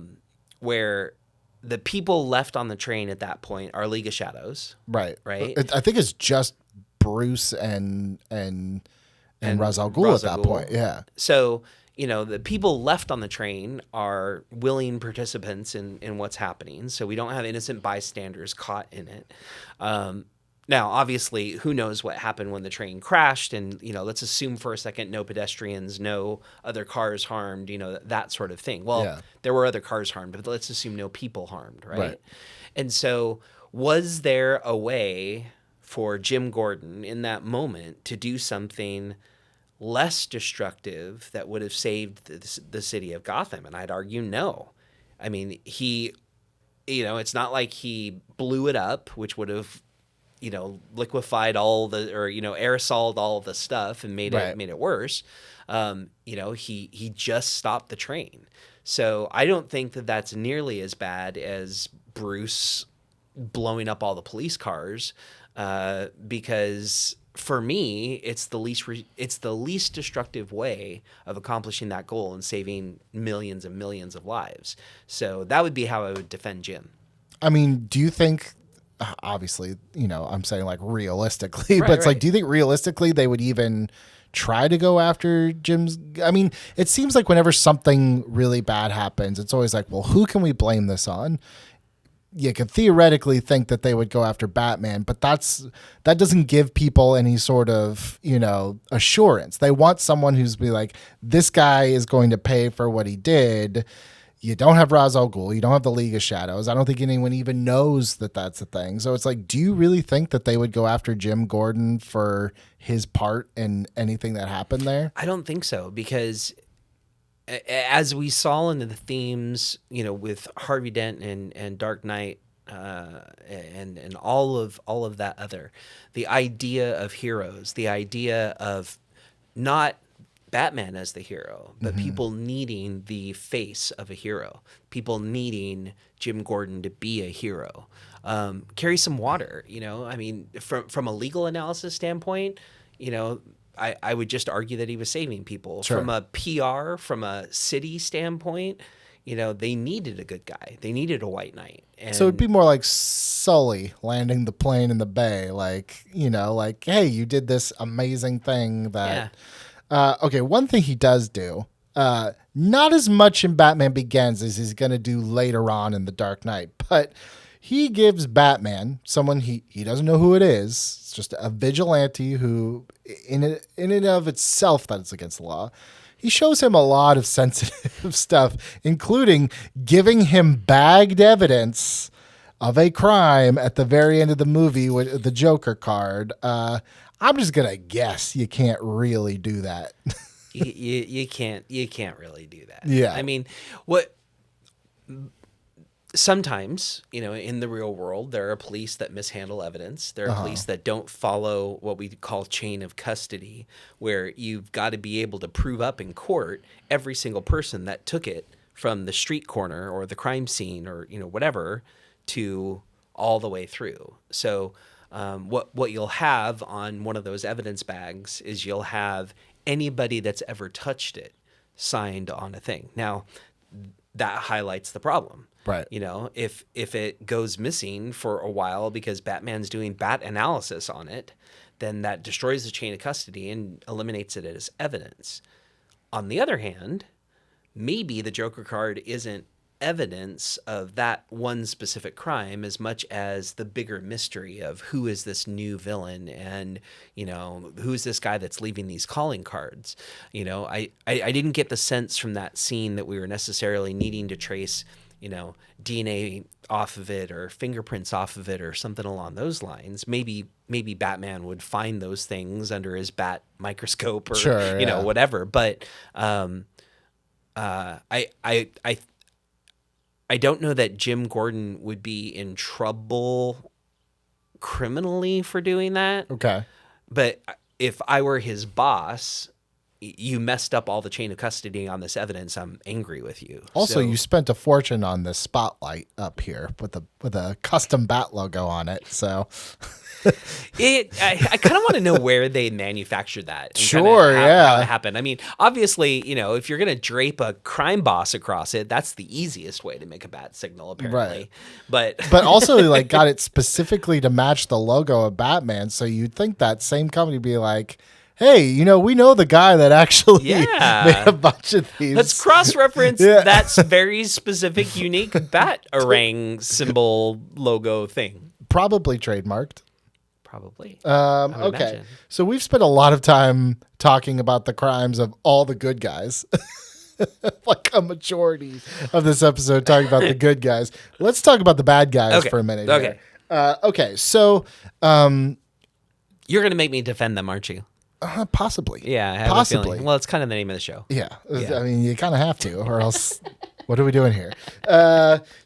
people left on the train at that point are League of Shadows. Right. Right. I think it's just Bruce and Ra's al Ghul at that point. Yeah. So, the people left on the train are willing participants in what's happening. So we don't have innocent bystanders caught in it. Now, obviously, who knows what happened when the train crashed? And, let's assume for a second no pedestrians, no other cars harmed, that sort of thing. Well, there were other cars harmed, but let's assume no people harmed, right? And so was there a way for Jim Gordon in that moment to do something less destructive that would have saved the city of Gotham? And I'd argue no. I mean, it's not like he blew it up, which would have, liquefied all aerosoled all the stuff and made it worse. He just stopped the train. So I don't think that that's nearly as bad as Bruce blowing up all the police cars, because for me, it's the least destructive way of accomplishing that goal and saving millions and millions of lives. So that would be how I would defend Jim. I mean, do you think, obviously, I'm saying like realistically, but it's like, do you think realistically they would even try to go after Jim's? I mean, it seems like whenever something really bad happens, it's always like, well, who can we blame this on? You could theoretically think that they would go after Batman, but that doesn't give people any sort of, assurance. They want someone who's be like, this guy is going to pay for what he did. You don't have Ra's al Ghul. You don't have the League of Shadows. I don't think anyone even knows that that's a thing. So it's like, do you really think that they would go after Jim Gordon for his part in anything that happened there? I don't think so, because as we saw in the themes, with Harvey Dent and Dark Knight, and all of that other, the idea of heroes, the idea of not Batman as the hero, but people needing the face of a hero, people needing Jim Gordon to be a hero, carry some water. I mean, from a legal analysis standpoint, I would just argue that he was saving people. Sure. From a PR, from a city standpoint, they needed a good guy. They needed a white knight. And so it'd be more like Sully landing the plane in the bay. Like, like, hey, you did this amazing thing that... Okay, one thing he does do, not as much in Batman Begins as he's going to do later on in The Dark Knight, but he gives Batman, someone he doesn't know who it is, it's just a vigilante who, in and of itself, that it's against the law. He shows him a lot of sensitive stuff, including giving him bagged evidence of a crime at the very end of the movie with the Joker card. I'm just gonna guess you can't really do that. you can't really do that. Yeah. I mean, sometimes, in the real world, there are police that mishandle evidence. There are police that don't follow what we call chain of custody, where you've got to be able to prove up in court every single person that took it from the street corner or the crime scene or, whatever, to all the way through. So what you'll have on one of those evidence bags is you'll have anybody that's ever touched it signed on a thing. Now, that highlights the problem. Right. If it goes missing for a while because Batman's doing bat analysis on it, then that destroys the chain of custody and eliminates it as evidence. On the other hand, maybe the Joker card isn't evidence of that one specific crime as much as the bigger mystery of who is this new villain and, who's this guy that's leaving these calling cards. I didn't get the sense from that scene that we were necessarily needing to trace, DNA off of it or fingerprints off of it or something along those lines. Maybe Batman would find those things under his bat microscope or, sure, yeah. Whatever. But I don't know that Jim Gordon would be in trouble criminally for doing that. Okay. But if I were his boss, you messed up all the chain of custody on this evidence. I'm angry with you. Also, you spent a fortune on this spotlight up here with a custom bat logo on it. So I kind of want to know where they manufactured that. And sure, how it happened. I mean, obviously, if you're going to drape a crime boss across it, that's the easiest way to make a bat signal, apparently. Right. But also, got it specifically to match the logo of Batman. So you'd think that same company would be like, hey, we know the guy that actually made a bunch of these. Let's cross-reference that very specific, unique Batarang symbol logo thing. Probably trademarked. Probably. Okay. Imagine. So we've spent a lot of time talking about the crimes of all the good guys. Like a majority of this episode talking about the good guys. Let's talk about the bad guys for a minute. Okay. Okay. So you're going to make me defend them, aren't you? Possibly. Yeah, I have possibly. A feeling. Well, it's kind of the name of the show. Yeah. I mean, you kind of have to, or else what are we doing here?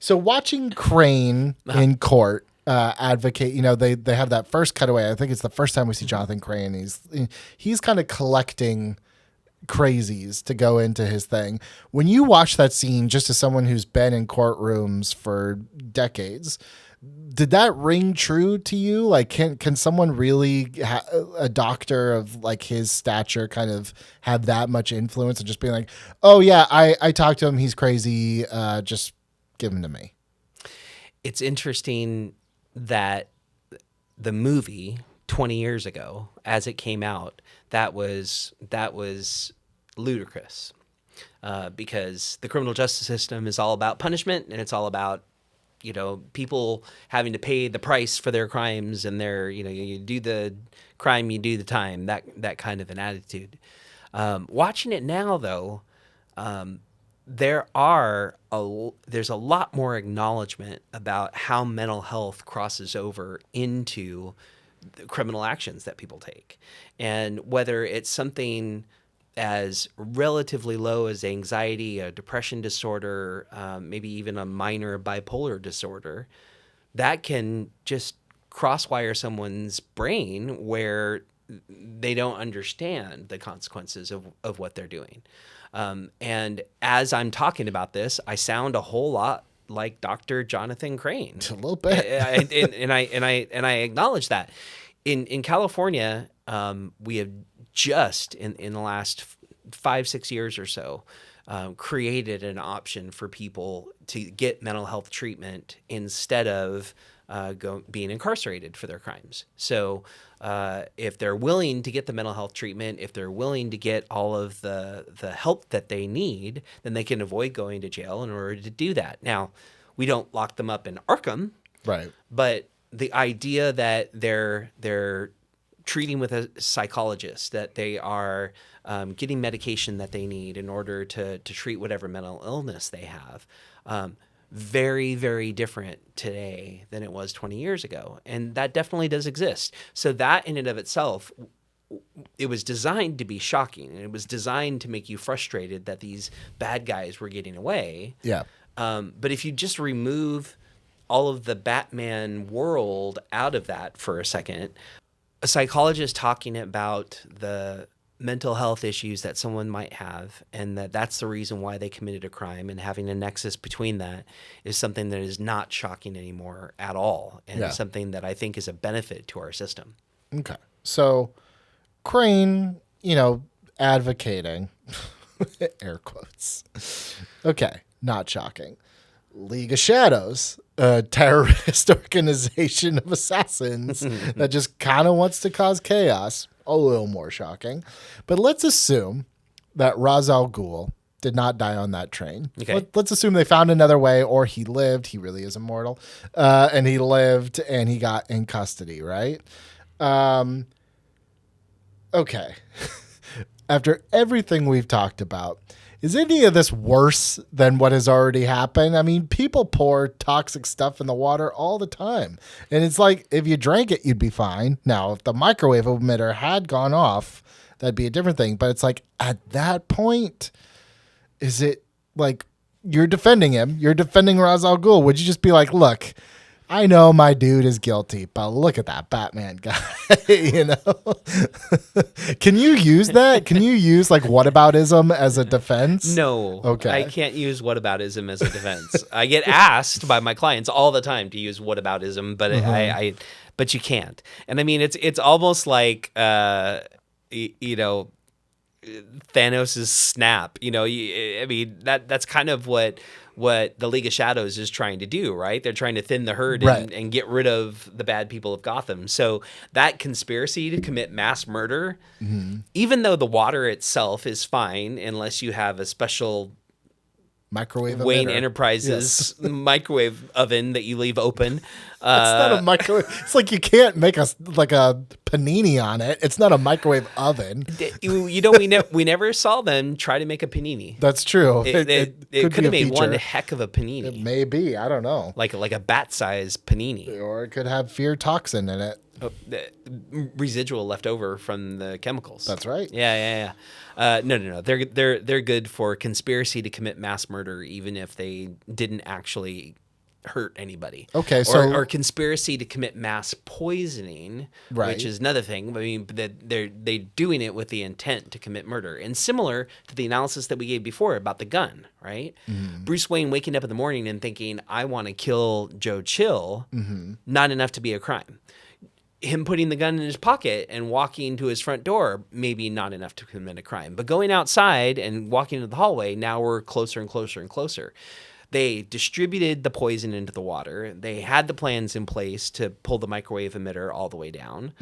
So watching Crane in court advocate, they have that first cutaway. I think it's the first time we see Jonathan Crane. He's kind of collecting crazies to go into his thing. When you watch that scene, just as someone who's been in courtrooms for decades, did that ring true to you? Like, can someone really, a doctor of his stature, kind of have that much influence and just being like, oh yeah, I talked to him, he's crazy, just give him to me? It's interesting that the movie 20 years ago, as it came out, that was ludicrous, because the criminal justice system is all about punishment, and it's all about people having to pay the price for their crimes, and you do the crime, you do the time, that kind of an attitude. Watching it now, though, there's a lot more acknowledgement about how mental health crosses over into the criminal actions that people take, and whether it's something as relatively low as anxiety, a depression disorder, maybe even a minor bipolar disorder, that can just crosswire someone's brain where they don't understand the consequences of what they're doing. And as I'm talking about this, I sound a whole lot like Dr. Jonathan Crane. A little bit. and I acknowledge that. In California, we have just in the last 5-6 years or so created an option for people to get mental health treatment instead of being incarcerated for their crimes. So if they're willing to get the mental health treatment, if they're willing to get all of the help that they need, then they can avoid going to jail in order to do that. Now, we don't lock them up in Arkham, right? But the idea that they're treating with a psychologist, that they are getting medication that they need in order to treat whatever mental illness they have, very, very different today than it was 20 years ago. And that definitely does exist. So that in and of itself, it was designed to be shocking, and it was designed to make you frustrated that these bad guys were getting away. Yeah. But if you just remove all of the Batman world out of that for a second, a psychologist talking about the mental health issues that someone might have, and that's the reason why they committed a crime, and having a nexus between that is something that is not shocking anymore at all, and Yeah. something that I think is a benefit to our system. Okay. So Crane, advocating, air quotes. Okay. Not shocking. League of Shadows, a terrorist organization of assassins that just kind of wants to cause chaos. A little more shocking. But let's assume that Ra's al Ghul did not die on that train. Okay. Let's assume they found another way, or he lived. He really is immortal. And he lived and he got in custody, right? Okay. After everything we've talked about, is any of this worse than what has already happened? I mean, people pour toxic stuff in the water all the time. And it's like, if you drank it, you'd be fine. Now, if the microwave emitter had gone off, that'd be a different thing. But it's like, at that point, is it like, you're defending him? You're defending Ra's al Ghul. Would you just be like, look, I know my dude is guilty, but look at that Batman guy, Can you use that? Can you use like whataboutism as a defense? No. Okay. I can't use whataboutism as a defense. I get asked by my clients all the time to use whataboutism, but but you can't. And I mean, it's almost like, Thanos' snap, I mean, that's kind of what the League of Shadows is trying to do, right? They're trying to thin the herd and get rid of the bad people of Gotham. So that conspiracy to commit mass murder, even though the water itself is fine, unless you have a special Microwave Wayne emitter. Enterprises microwave oven that you leave open. It's not a microwave. It's like you can't make a panini on it. It's not a microwave oven. We never saw them try to make a panini. That's true. It could could have be a made one feature. heck of a panini. It may be. I don't know. Like a bat-sized panini. Or it could have fear toxin in it. The residual left over from the chemicals. That's right. Yeah. No. They're good for conspiracy to commit mass murder, even if they didn't actually hurt anybody. Okay, so or conspiracy to commit mass poisoning, Right. which is another thing. I mean, they're doing it with the intent to commit murder, and similar to the analysis that we gave before about the gun, right? Bruce Wayne waking up in the morning and thinking, "I want to kill Joe Chill," not enough to be a crime. Him putting the gun in his pocket and walking to his front door, maybe not enough to commit a crime. But going outside and walking into the hallway, now we're closer and closer and closer. They distributed the poison into the water. They had the plans in place to pull the microwave emitter all the way down.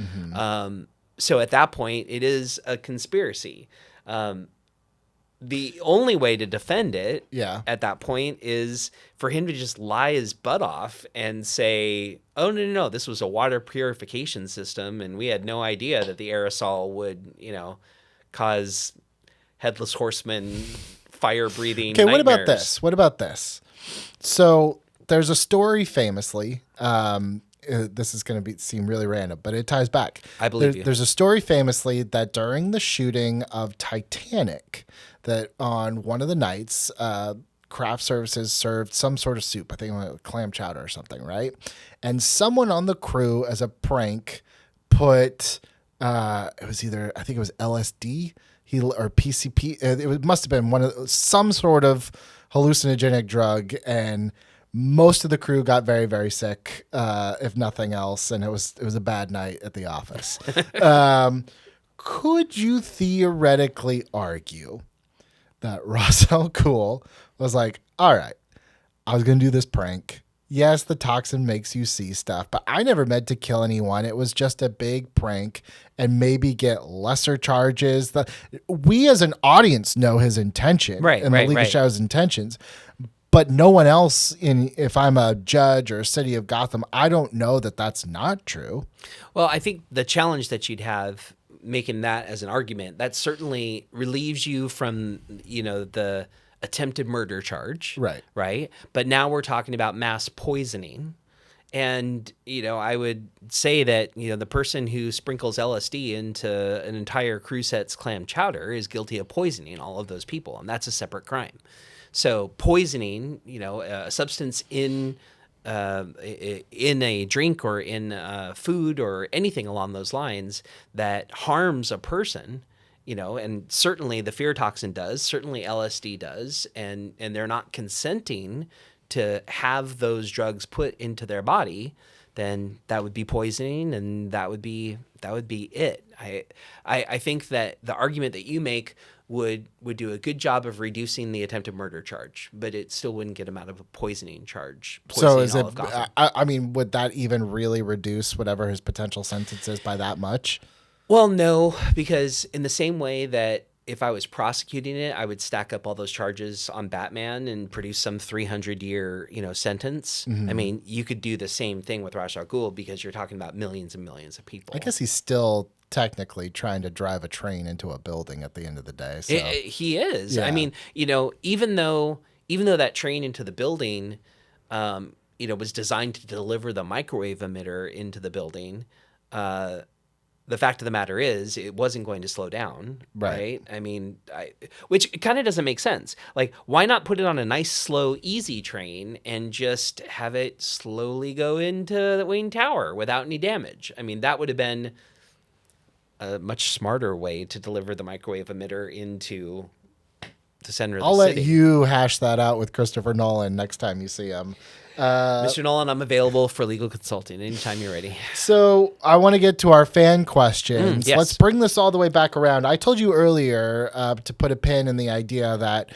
So at that point, it is a conspiracy. The only way to defend it at that point is for him to just lie his butt off and say, oh, no, this was a water purification system, and we had no idea that the aerosol would, cause headless horseman fire-breathing Okay, nightmares. What about this? So there's a story famously. This is going to seem really random, but it ties back. I believe you. There's a story famously that during the shooting of Titanic, that on one of the nights, craft services served some sort of soup. I think it was clam chowder or something, right? And someone on the crew, as a prank, put I think it was LSD or PCP. It must have been some sort of hallucinogenic drug, and most of the crew got very, very sick, if nothing else, and it was a bad night at the office. Could you theoretically argue that Ra's al Ghul was like, all right, I was going to do this prank. Yes, the toxin makes you see stuff, but I never meant to kill anyone. It was just a big prank, and maybe get lesser charges. We as an audience know his intention, and the League of Shadows' intentions, but no one else, if I'm a judge or a city of Gotham, I don't know that that's not true. Well, I think the challenge that you'd have making that as an argument, that certainly relieves you from, the attempted murder charge. Right. But now we're talking about mass poisoning. And, I would say that, the person who sprinkles LSD into an entire crew set's clam chowder is guilty of poisoning all of those people. And that's a separate crime. So poisoning, a substance in a drink or in food or anything along those lines that harms a person and certainly the fear toxin does, certainly LSD does, and they're not consenting to have those drugs put into their body, then that would be poisoning, and that would be it. I think that the argument that you make would do a good job of reducing the attempted murder charge, but it still wouldn't get him out of a poisoning charge. So is all it? of Gotham. I mean, would that even really reduce whatever his potential sentence is by that much? Well, no, because in the same way that if I was prosecuting it, I would stack up all those charges on Batman and produce some 300-year, sentence. I mean, you could do the same thing with Ra's al Ghul because you're talking about millions and millions of people. I guess he's still technically trying to drive a train into a building at the end of the day. So. He is. Yeah. I mean, even though that train into the building, was designed to deliver the microwave emitter into the building, the fact of the matter is it wasn't going to slow down, right? I mean, which kind of doesn't make sense. Like, why not put it on a nice, slow, easy train and just have it slowly go into the Wayne Tower without any damage? I mean, that would have been a much smarter way to deliver the microwave emitter into the center of the city. I'll let you hash that out with Christopher Nolan next time you see him. Mr. Nolan, I'm available for legal consulting anytime you're ready. So I want to get to our fan questions. Yes. Let's bring this all the way back around. I told you earlier to put a pin in the idea that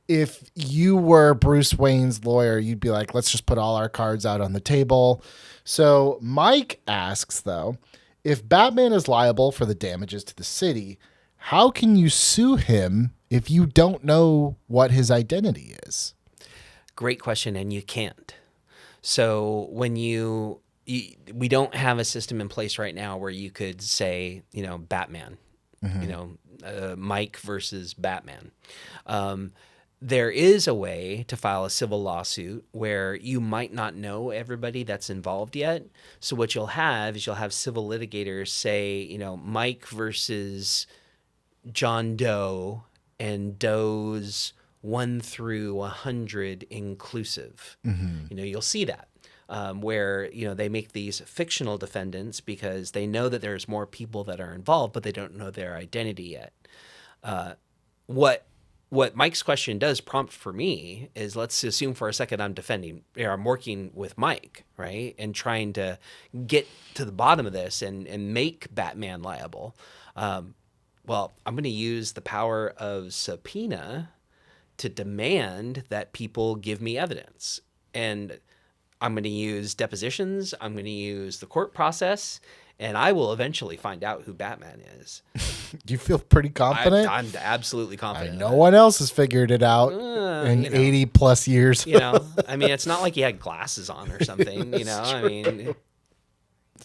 if you were Bruce Wayne's lawyer, you'd be like, let's just put all our cards out on the table. So Mike asks, though, if Batman is liable for the damages to the city, how can you sue him if you don't know what his identity is? Great question, and you can't. So when we don't have a system in place right now where you could say, Batman, Mike versus Batman. There is a way to file a civil lawsuit where you might not know everybody that's involved yet. So what you'll have is civil litigators say, Mike versus John Doe, and Doe's 1 through 100 inclusive. You'll see that where, they make these fictional defendants because they know that there's more people that are involved, but they don't know their identity yet. What Mike's question does prompt for me is, let's assume for a second I'm working with Mike, right? And trying to get to the bottom of this and make Batman liable. Well, I'm going to use the power of subpoena to demand that people give me evidence. And I'm going to use depositions. I'm going to use the court process, and I will eventually find out who Batman is. Do you feel pretty confident? I'm absolutely confident. No one else has figured it out in 80 plus years. I mean, it's not like he had glasses on or something, I mean.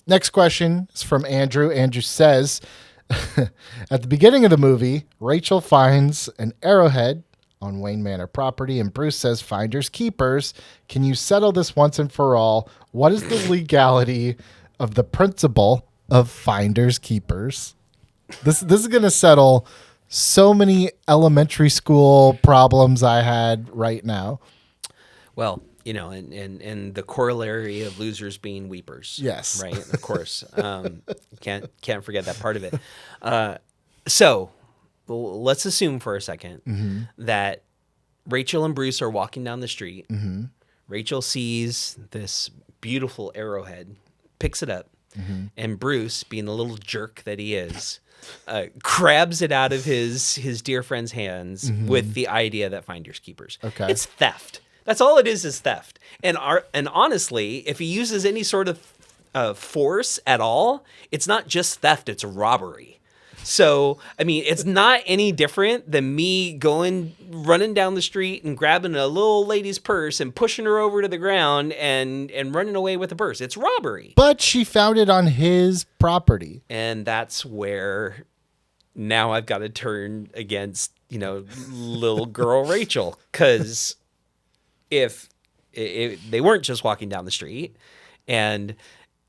Next question is from Andrew. Andrew says, at the beginning of the movie, Rachel finds an arrowhead on Wayne Manor property, and Bruce says, finders keepers. Can you settle this once and for all? What is the legality of the principle of finders keepers? This is going to settle so many elementary school problems I had right now. Well, and the corollary of losers being weepers. Yes. Right. Of course. Can't forget that part of it. So let's assume for a second that Rachel and Bruce are walking down the street. Rachel sees this beautiful arrowhead, picks it up, and Bruce, being the little jerk that he is, grabs it out of his dear friend's hands with the idea that finders keepers. Okay. It's theft. That's all it is theft. And honestly, if he uses any sort of force at all, it's not just theft, it's robbery. So, I mean, it's not any different than me running down the street and grabbing a little lady's purse and pushing her over to the ground and running away with the purse. It's robbery. But she found it on his property. And that's where now I've got to turn against, little girl Rachel. Because if they weren't just walking down the street, and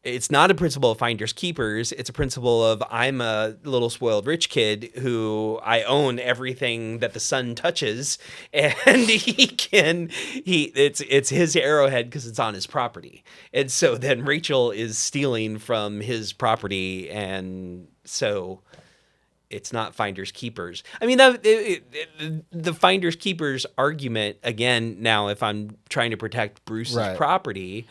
it's not a principle of finders keepers. It's a principle of I'm a little spoiled rich kid who I own everything that the sun touches, and it's his arrowhead because it's on his property. And so then Rachel is stealing from his property, and so it's not finders keepers. I mean, the finders keepers argument again. Now, if I'm trying to protect Bruce's property,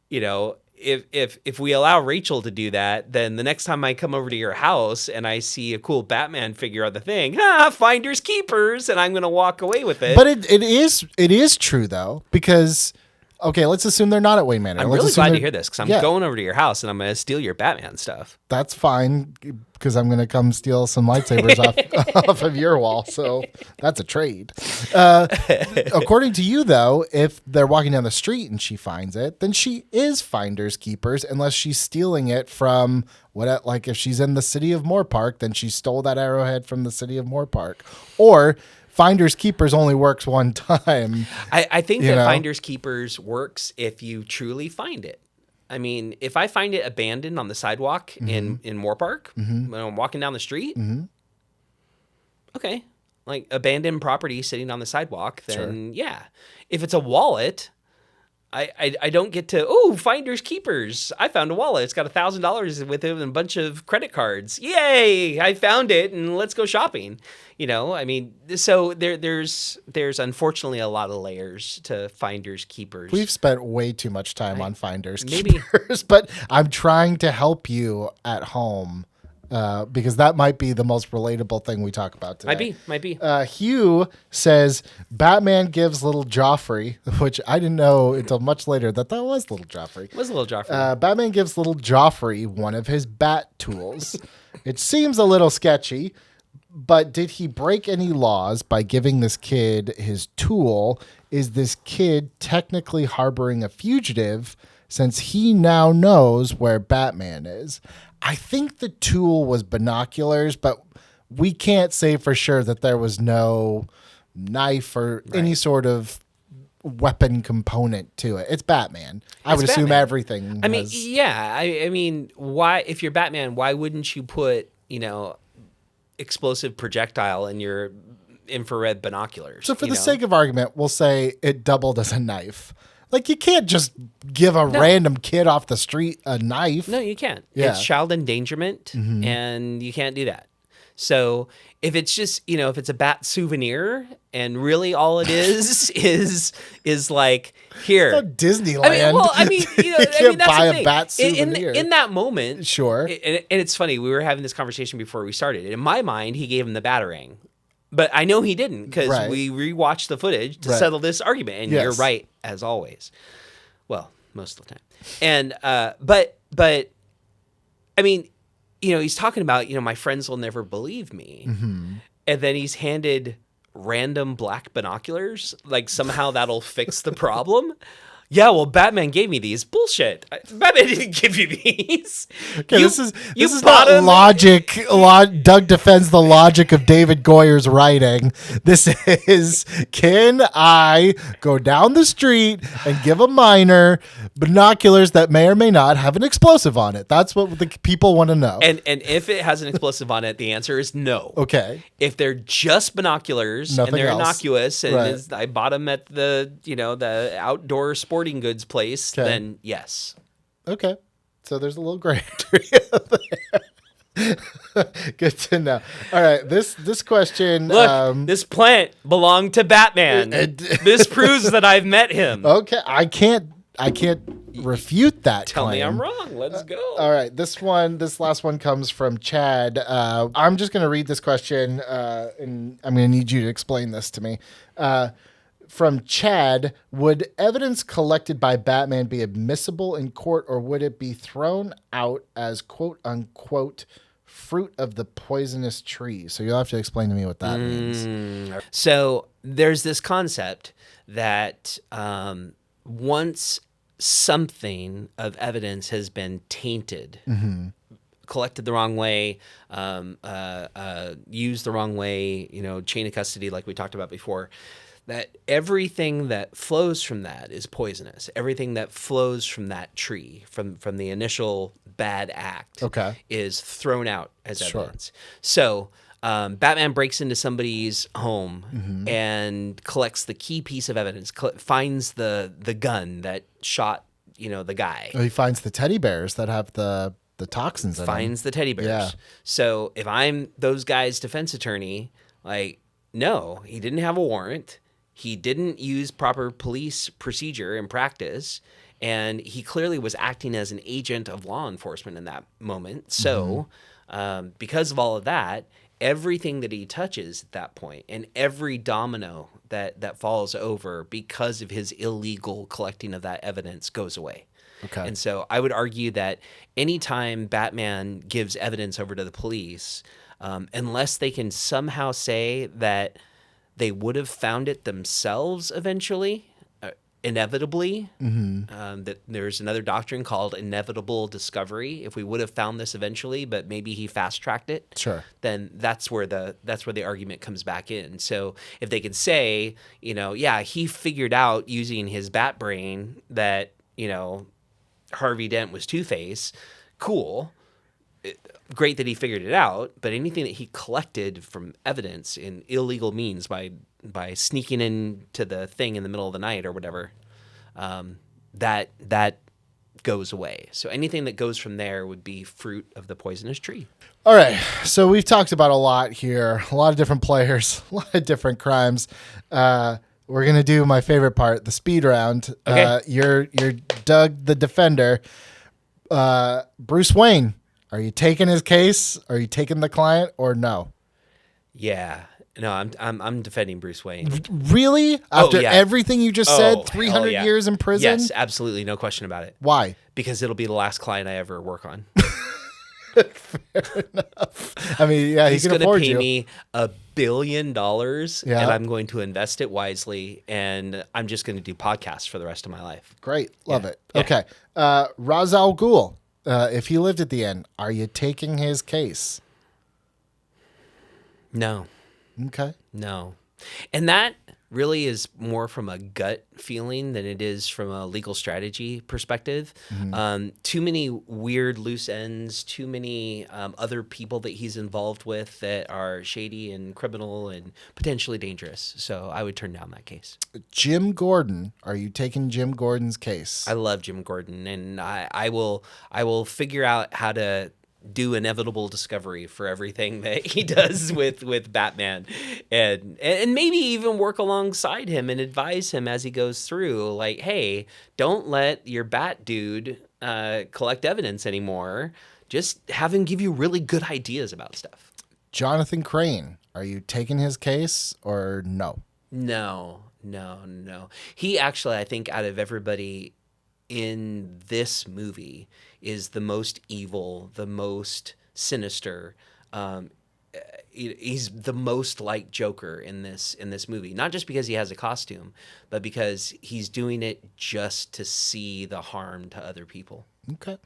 you know, if we allow Rachel to do that, then the next time I come over to your house and I see a cool Batman figure on the thing, finders keepers, and I'm going to walk away with it. But it is true though, because. Okay, let's assume they're not at Wayne Manor. I'm really glad to hear this because I'm going over to your house and I'm going to steal your Batman stuff. That's fine because I'm going to come steal some lightsabers off of your wall. So that's a trade. According to you, though, if they're walking down the street and she finds it, then she is finders keepers unless she's stealing it from like if she's in the city of Moore Park, then she stole that arrowhead from the city of Moore Park. Or finders keepers only works one time. I think that finders keepers works if you truly find it. I mean, if I find it abandoned on the sidewalk in Moore Park when I'm walking down the street, okay, like abandoned property sitting on the sidewalk, then yeah. If it's a wallet, I don't get to, finders keepers. I found a wallet. It's got $1,000 with it and a bunch of credit cards. Yay! I found it and let's go shopping. You know, I mean, so there's unfortunately a lot of layers to finders keepers. We've spent way too much time on finders keepers, but I'm trying to help you at home. Because that might be the most relatable thing we talk about today. Might be. Hugh says Batman gives little Joffrey, which I didn't know until much later that was little Joffrey. It was little Joffrey. Batman gives little Joffrey one of his bat tools. It seems a little sketchy, but did he break any laws by giving this kid his tool? Is this kid technically harboring a fugitive since he now knows where Batman is? I think the tool was binoculars, but we can't say for sure that there was no knife or any sort of weapon component to it. It's Batman. I would assume everything. I mean, yeah. I mean, why? If you're Batman, why wouldn't you put explosive projectile in your infrared binoculars? So for the sake of argument, we'll say it doubled as a knife. Like, you can't just give a random kid off the street a knife. No, you can't. Yeah. It's child endangerment, and you can't do that. So if it's just, if it's a bat souvenir, and really all it is like, here. It's not Disneyland. You can't that's buy the thing. a bat souvenir. In that moment. Sure. And it's funny, we were having this conversation before we started. In my mind, he gave him the Batarang. But I know he didn't because we rewatched the footage to settle this argument. And you're right, as always. Well, most of the time. And but I mean, he's talking about, my friends will never believe me. And then he's handed random black binoculars. Like somehow that'll fix the problem. Yeah, well, Batman gave me these. Bullshit. Batman didn't give you these. Okay, this is not logic. Doug defends the logic of David Goyer's writing. This is, can I go down the street and give a minor binoculars that may or may not have an explosive on it? That's what the people want to know. And if it has an explosive on it, the answer is no. Okay. If they're just binoculars and they're innocuous, and I bought them at the the outdoor sporting goods place, then yes. Okay. So there's a little gray area there. Good to know. All right. This question. Look, this plant belonged to Batman. This proves that I've met him. Okay. I can't refute that Tell claim. me I'm wrong. Let's go. All right. This last one comes from Chad. I'm just going to read this question, and I'm going to need you to explain this to me. From Chad, would evidence collected by Batman be admissible in court, or would it be thrown out as quote unquote fruit of the poisonous tree? So you'll have to explain to me what that means. So there's this concept that once something of evidence has been tainted, collected the wrong way, used the wrong way, chain of custody like we talked about before, that everything that flows from that is poisonous. Everything that flows from that tree, from the initial bad act, is thrown out as evidence. So Batman breaks into somebody's home and collects the key piece of evidence, finds the gun that shot the guy. He finds the teddy bears that have the the toxins in finds the teddy bears. Yeah. So if I'm those guys' defense attorney, like, no, he didn't have a warrant. He didn't use proper police procedure and practice. And he clearly was acting as an agent of law enforcement in that moment. So because of all of that, everything that he touches at that point and every domino that falls over because of his illegal collecting of that evidence goes away. Okay. And so I would argue that anytime Batman gives evidence over to the police, unless they can somehow say that they would have found it themselves eventually, inevitably, that there's another doctrine called inevitable discovery. If we would have found this eventually, but maybe he fast-tracked it, Sure. then that's where the argument comes back in. So if they could say, yeah, he figured out using his bat brain that, Harvey Dent was Two-Face, cool. Great that he figured it out, but anything that he collected from evidence in illegal means by sneaking into the thing in the middle of the night or whatever, that goes away. So anything that goes from there would be fruit of the poisonous tree. All right. So we've talked about a lot here, a lot of different players, a lot of different crimes. We're going to do my favorite part, the speed round. Okay. You're Doug the Defender. Bruce Wayne, are you taking his case? Are you taking the client or no? Yeah. No, I'm defending Bruce Wayne. Really? After yeah. everything you just said, 300 hell yeah. years in prison? Yes, absolutely. No question about it. Why? Because it'll be the last client I ever work on. Fair enough. I mean, yeah, He's he can going to afford pay you. me $1 billion, Yeah. and I'm going to invest it wisely, and I'm just going to do podcasts for the rest of my life. Great. Love it. Yeah. Okay. Ra's al Ghul, if he lived at the end, are you taking his case? No. Okay. No. And that really is more from a gut feeling than it is from a legal strategy perspective. Too many weird loose ends, too many other people that he's involved with that are shady and criminal and potentially dangerous. So I would turn down that case. Jim Gordon, are you taking Jim Gordon's case? I love Jim Gordon, and I will figure out how to do inevitable discovery for everything that he does with Batman, and maybe even work alongside him and advise him as he goes through, like, hey, don't let your Bat dude collect evidence anymore. Just have him give you really good ideas about stuff. Jonathan Crane, are you taking his case or no? No. He actually, I think, out of everybody in this movie, is the most evil, the most sinister. He's the most like Joker in this movie, not just because he has a costume, but because he's doing it just to see the harm to other people. Okay.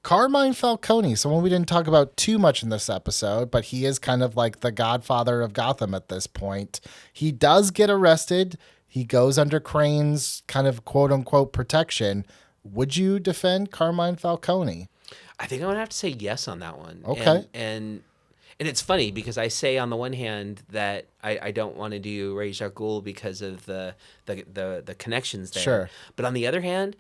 Carmine Falcone, someone we didn't talk about too much in this episode, but he is kind of like the godfather of Gotham at this point. He does get arrested. He goes under Crane's kind of quote unquote protection. Would you defend Carmine Falcone? I think I would have to say yes on that one. Okay. And it's funny because I say on the one hand that I don't want to do Ra's al Ghul because of the connections there. Sure. But on the other hand,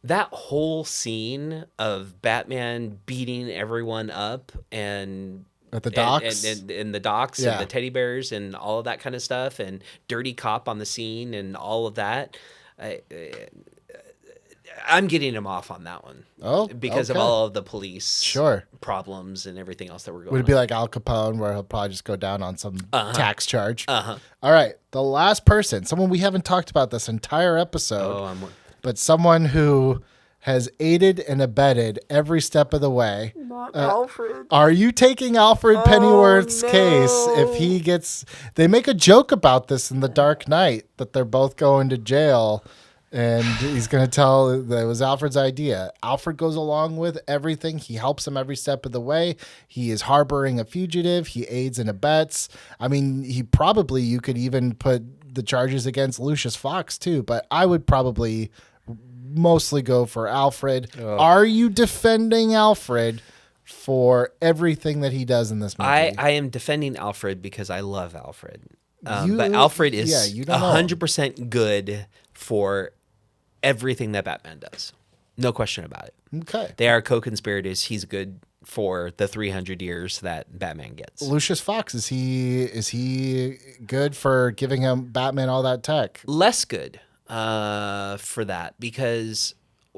that whole scene of Batman beating everyone up and At the docks? and the docks Yeah. and the teddy bears and all of that kind of stuff and dirty cop on the scene and all of that. I'm getting him off on that one. Oh, because of okay. all of the police Sure. problems and everything else that were going on. Would it be like Al Capone where he'll probably just go down on some tax charge? Uh-huh. All right. The last person, someone we haven't talked about this entire episode, but someone who has aided and abetted every step of the way. Not Alfred. Are you taking Alfred Pennyworth's case if he gets... They make a joke about this in The Dark Knight, that they're both going to jail, and he's going to tell that it was Alfred's idea. Alfred goes along with everything. He helps him every step of the way. He is harboring a fugitive. He aids and abets. I mean, you could even put the charges against Lucius Fox too, but I would probably mostly go for Alfred. Oh. Are you defending Alfred for everything that he does in this movie? I am defending Alfred because I love Alfred. But Alfred is 100% good for everything that Batman does. No question about it. Okay. They are co-conspirators. He's good for the 300 years that Batman gets. Lucius Fox, is he good for giving him Batman all that tech? Less good for that, because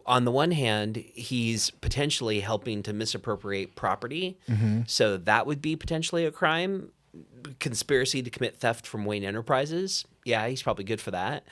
on the one hand, he's potentially helping to misappropriate property. So that would be potentially a crime. Conspiracy to commit theft from Wayne Enterprises. Yeah, he's probably good for that.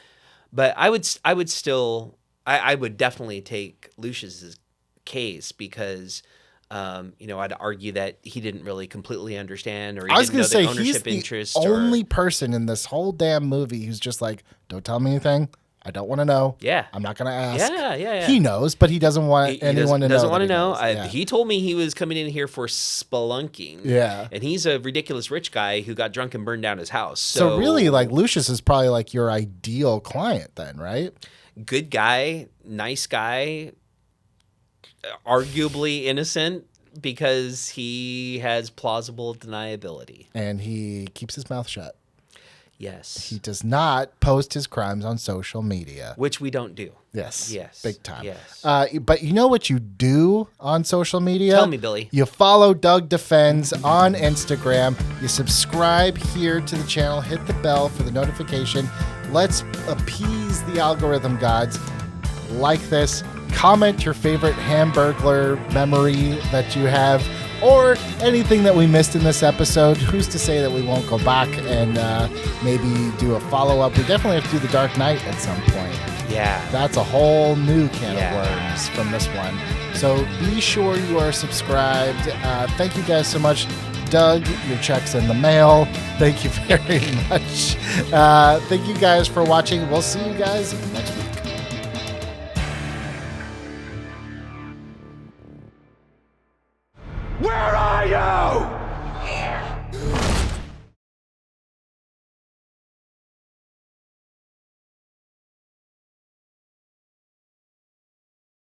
But I would definitely take Lucius's case because, I'd argue that he didn't really completely understand, or he didn't know the ownership interest. He's the only person in this whole damn movie who's just like, don't tell me anything. I don't want to know. Yeah. I'm not going to ask. Yeah. He knows, but he doesn't want anyone to know. Doesn't want to know. He told me he was coming in here for spelunking. Yeah. And he's a ridiculous rich guy who got drunk and burned down his house. So really, like, Lucius is probably like your ideal client then, right? Good guy, nice guy, arguably innocent because he has plausible deniability. And he keeps his mouth shut. Yes. He does not post his crimes on social media. Which we don't do. Yes. Big time. Yes. But you know what you do on social media? Tell me, Billy. You follow Doug Defends on Instagram. You subscribe here to the channel. Hit the bell for the notification. Let's appease the algorithm gods. Like this. Comment your favorite Hamburglar memory that you have, or anything that we missed in this episode. Who's to say that we won't go back and maybe do a follow-up? We definitely have to do The Dark Knight at some point. Yeah. That's a whole new can of worms from this one. So be sure you are subscribed. Thank you guys so much. Doug, your check's in the mail. Thank you very much. Thank you guys for watching. We'll see you guys next week.